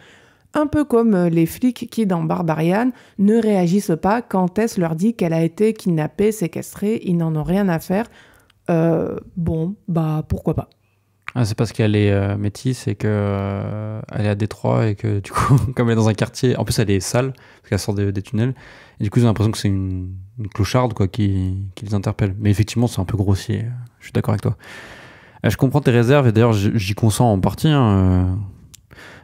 Un peu comme les flics qui, dans Barbarian, ne réagissent pas quand Tess leur dit qu'elle a été kidnappée, séquestrée, ils n'en ont rien à faire. Pourquoi pas. C'est parce qu'elle est métisse et qu'elle est à Détroit et que du coup, comme elle est dans un quartier, en plus elle est sale, parce qu'elle sort des tunnels, et du coup j'ai l'impression que c'est une clocharde quoi, qui les interpelle. Mais effectivement c'est un peu grossier, je suis d'accord avec toi. Je comprends tes réserves et d'ailleurs j'y consens en partie, hein.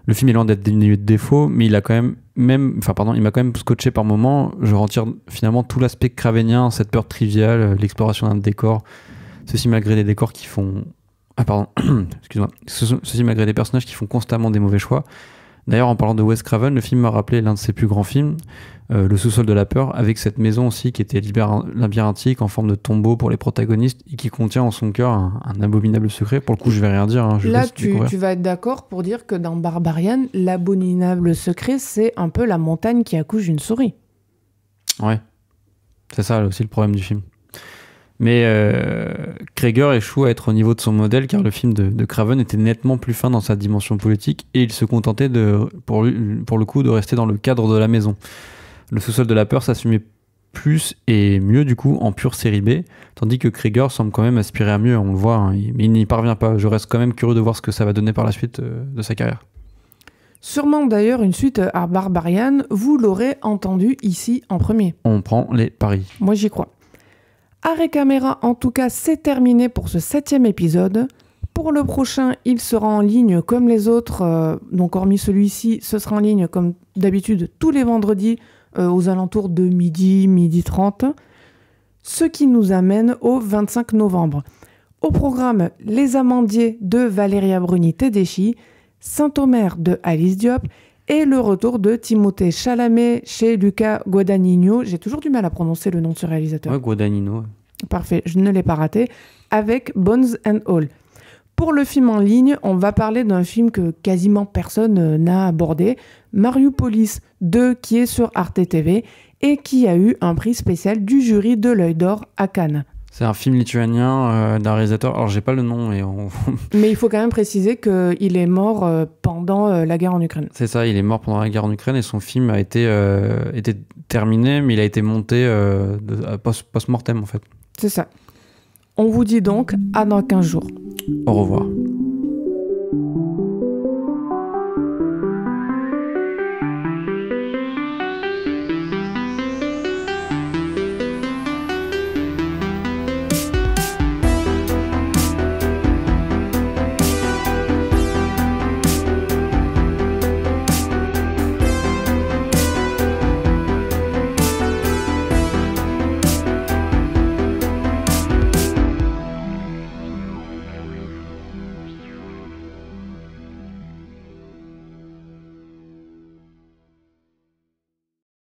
Le film est loin d'être dénué de défauts, mais il m'a quand même scotché par moments. Je retire finalement tout l'aspect cravénien, cette peur triviale, l'exploration d'un décor. Ceci malgré des décors qui font... excuse-moi. Ceci malgré des personnages qui font constamment des mauvais choix. D'ailleurs, en parlant de Wes Craven, le film m'a rappelé l'un de ses plus grands films, Le sous-sol de la peur, avec cette maison aussi qui était labyrinthique en forme de tombeau pour les protagonistes et qui contient en son cœur un abominable secret. Pour le coup, je vais rien dire. Hein, là, tu vas être d'accord pour dire que dans Barbarian, l'abominable secret, c'est un peu la montagne qui accouche d'une souris. Ouais, c'est ça aussi le problème du film. Mais Krieger échoue à être au niveau de son modèle car le film de Craven était nettement plus fin dans sa dimension politique et il se contentait pour le coup de rester dans le cadre de la maison. Le sous-sol de la peur s'assumait plus et mieux du coup en pure série B, tandis que Krieger semble quand même aspirer à mieux, on le voit, hein, mais il n'y parvient pas. Je reste quand même curieux de voir ce que ça va donner par la suite de sa carrière. Sûrement d'ailleurs une suite à Barbarian, vous l'aurez entendu ici en premier. On prend les paris. Moi j'y crois. Arrêt caméra, en tout cas, c'est terminé pour ce 7e épisode. Pour le prochain, il sera en ligne comme les autres, donc hormis celui-ci, ce sera en ligne comme d'habitude tous les vendredis aux alentours de midi 30. Ce qui nous amène au 25 novembre. Au programme, Les Amandiers de Valéria Bruni-Tedeschi, Saint-Omer de Alice Diop et le retour de Timothée Chalamet chez Luca Guadagnino. J'ai toujours du mal à prononcer le nom de ce réalisateur. Ouais, Guadagnino. Parfait, je ne l'ai pas raté. Avec Bones and All. Pour le film en ligne, on va parler d'un film que quasiment personne n'a abordé, Mariupolis 2, qui est sur Arte TV et qui a eu un prix spécial du jury de l'Œil d'Or à Cannes. C'est un film lituanien d'un réalisateur, alors j'ai pas le nom. Mais il faut quand même préciser qu'il est mort pendant la guerre en Ukraine. C'est ça, il est mort pendant la guerre en Ukraine et son film a été terminé, mais il a été monté post-mortem en fait. C'est ça. On vous dit donc à dans 15 jours. Au revoir.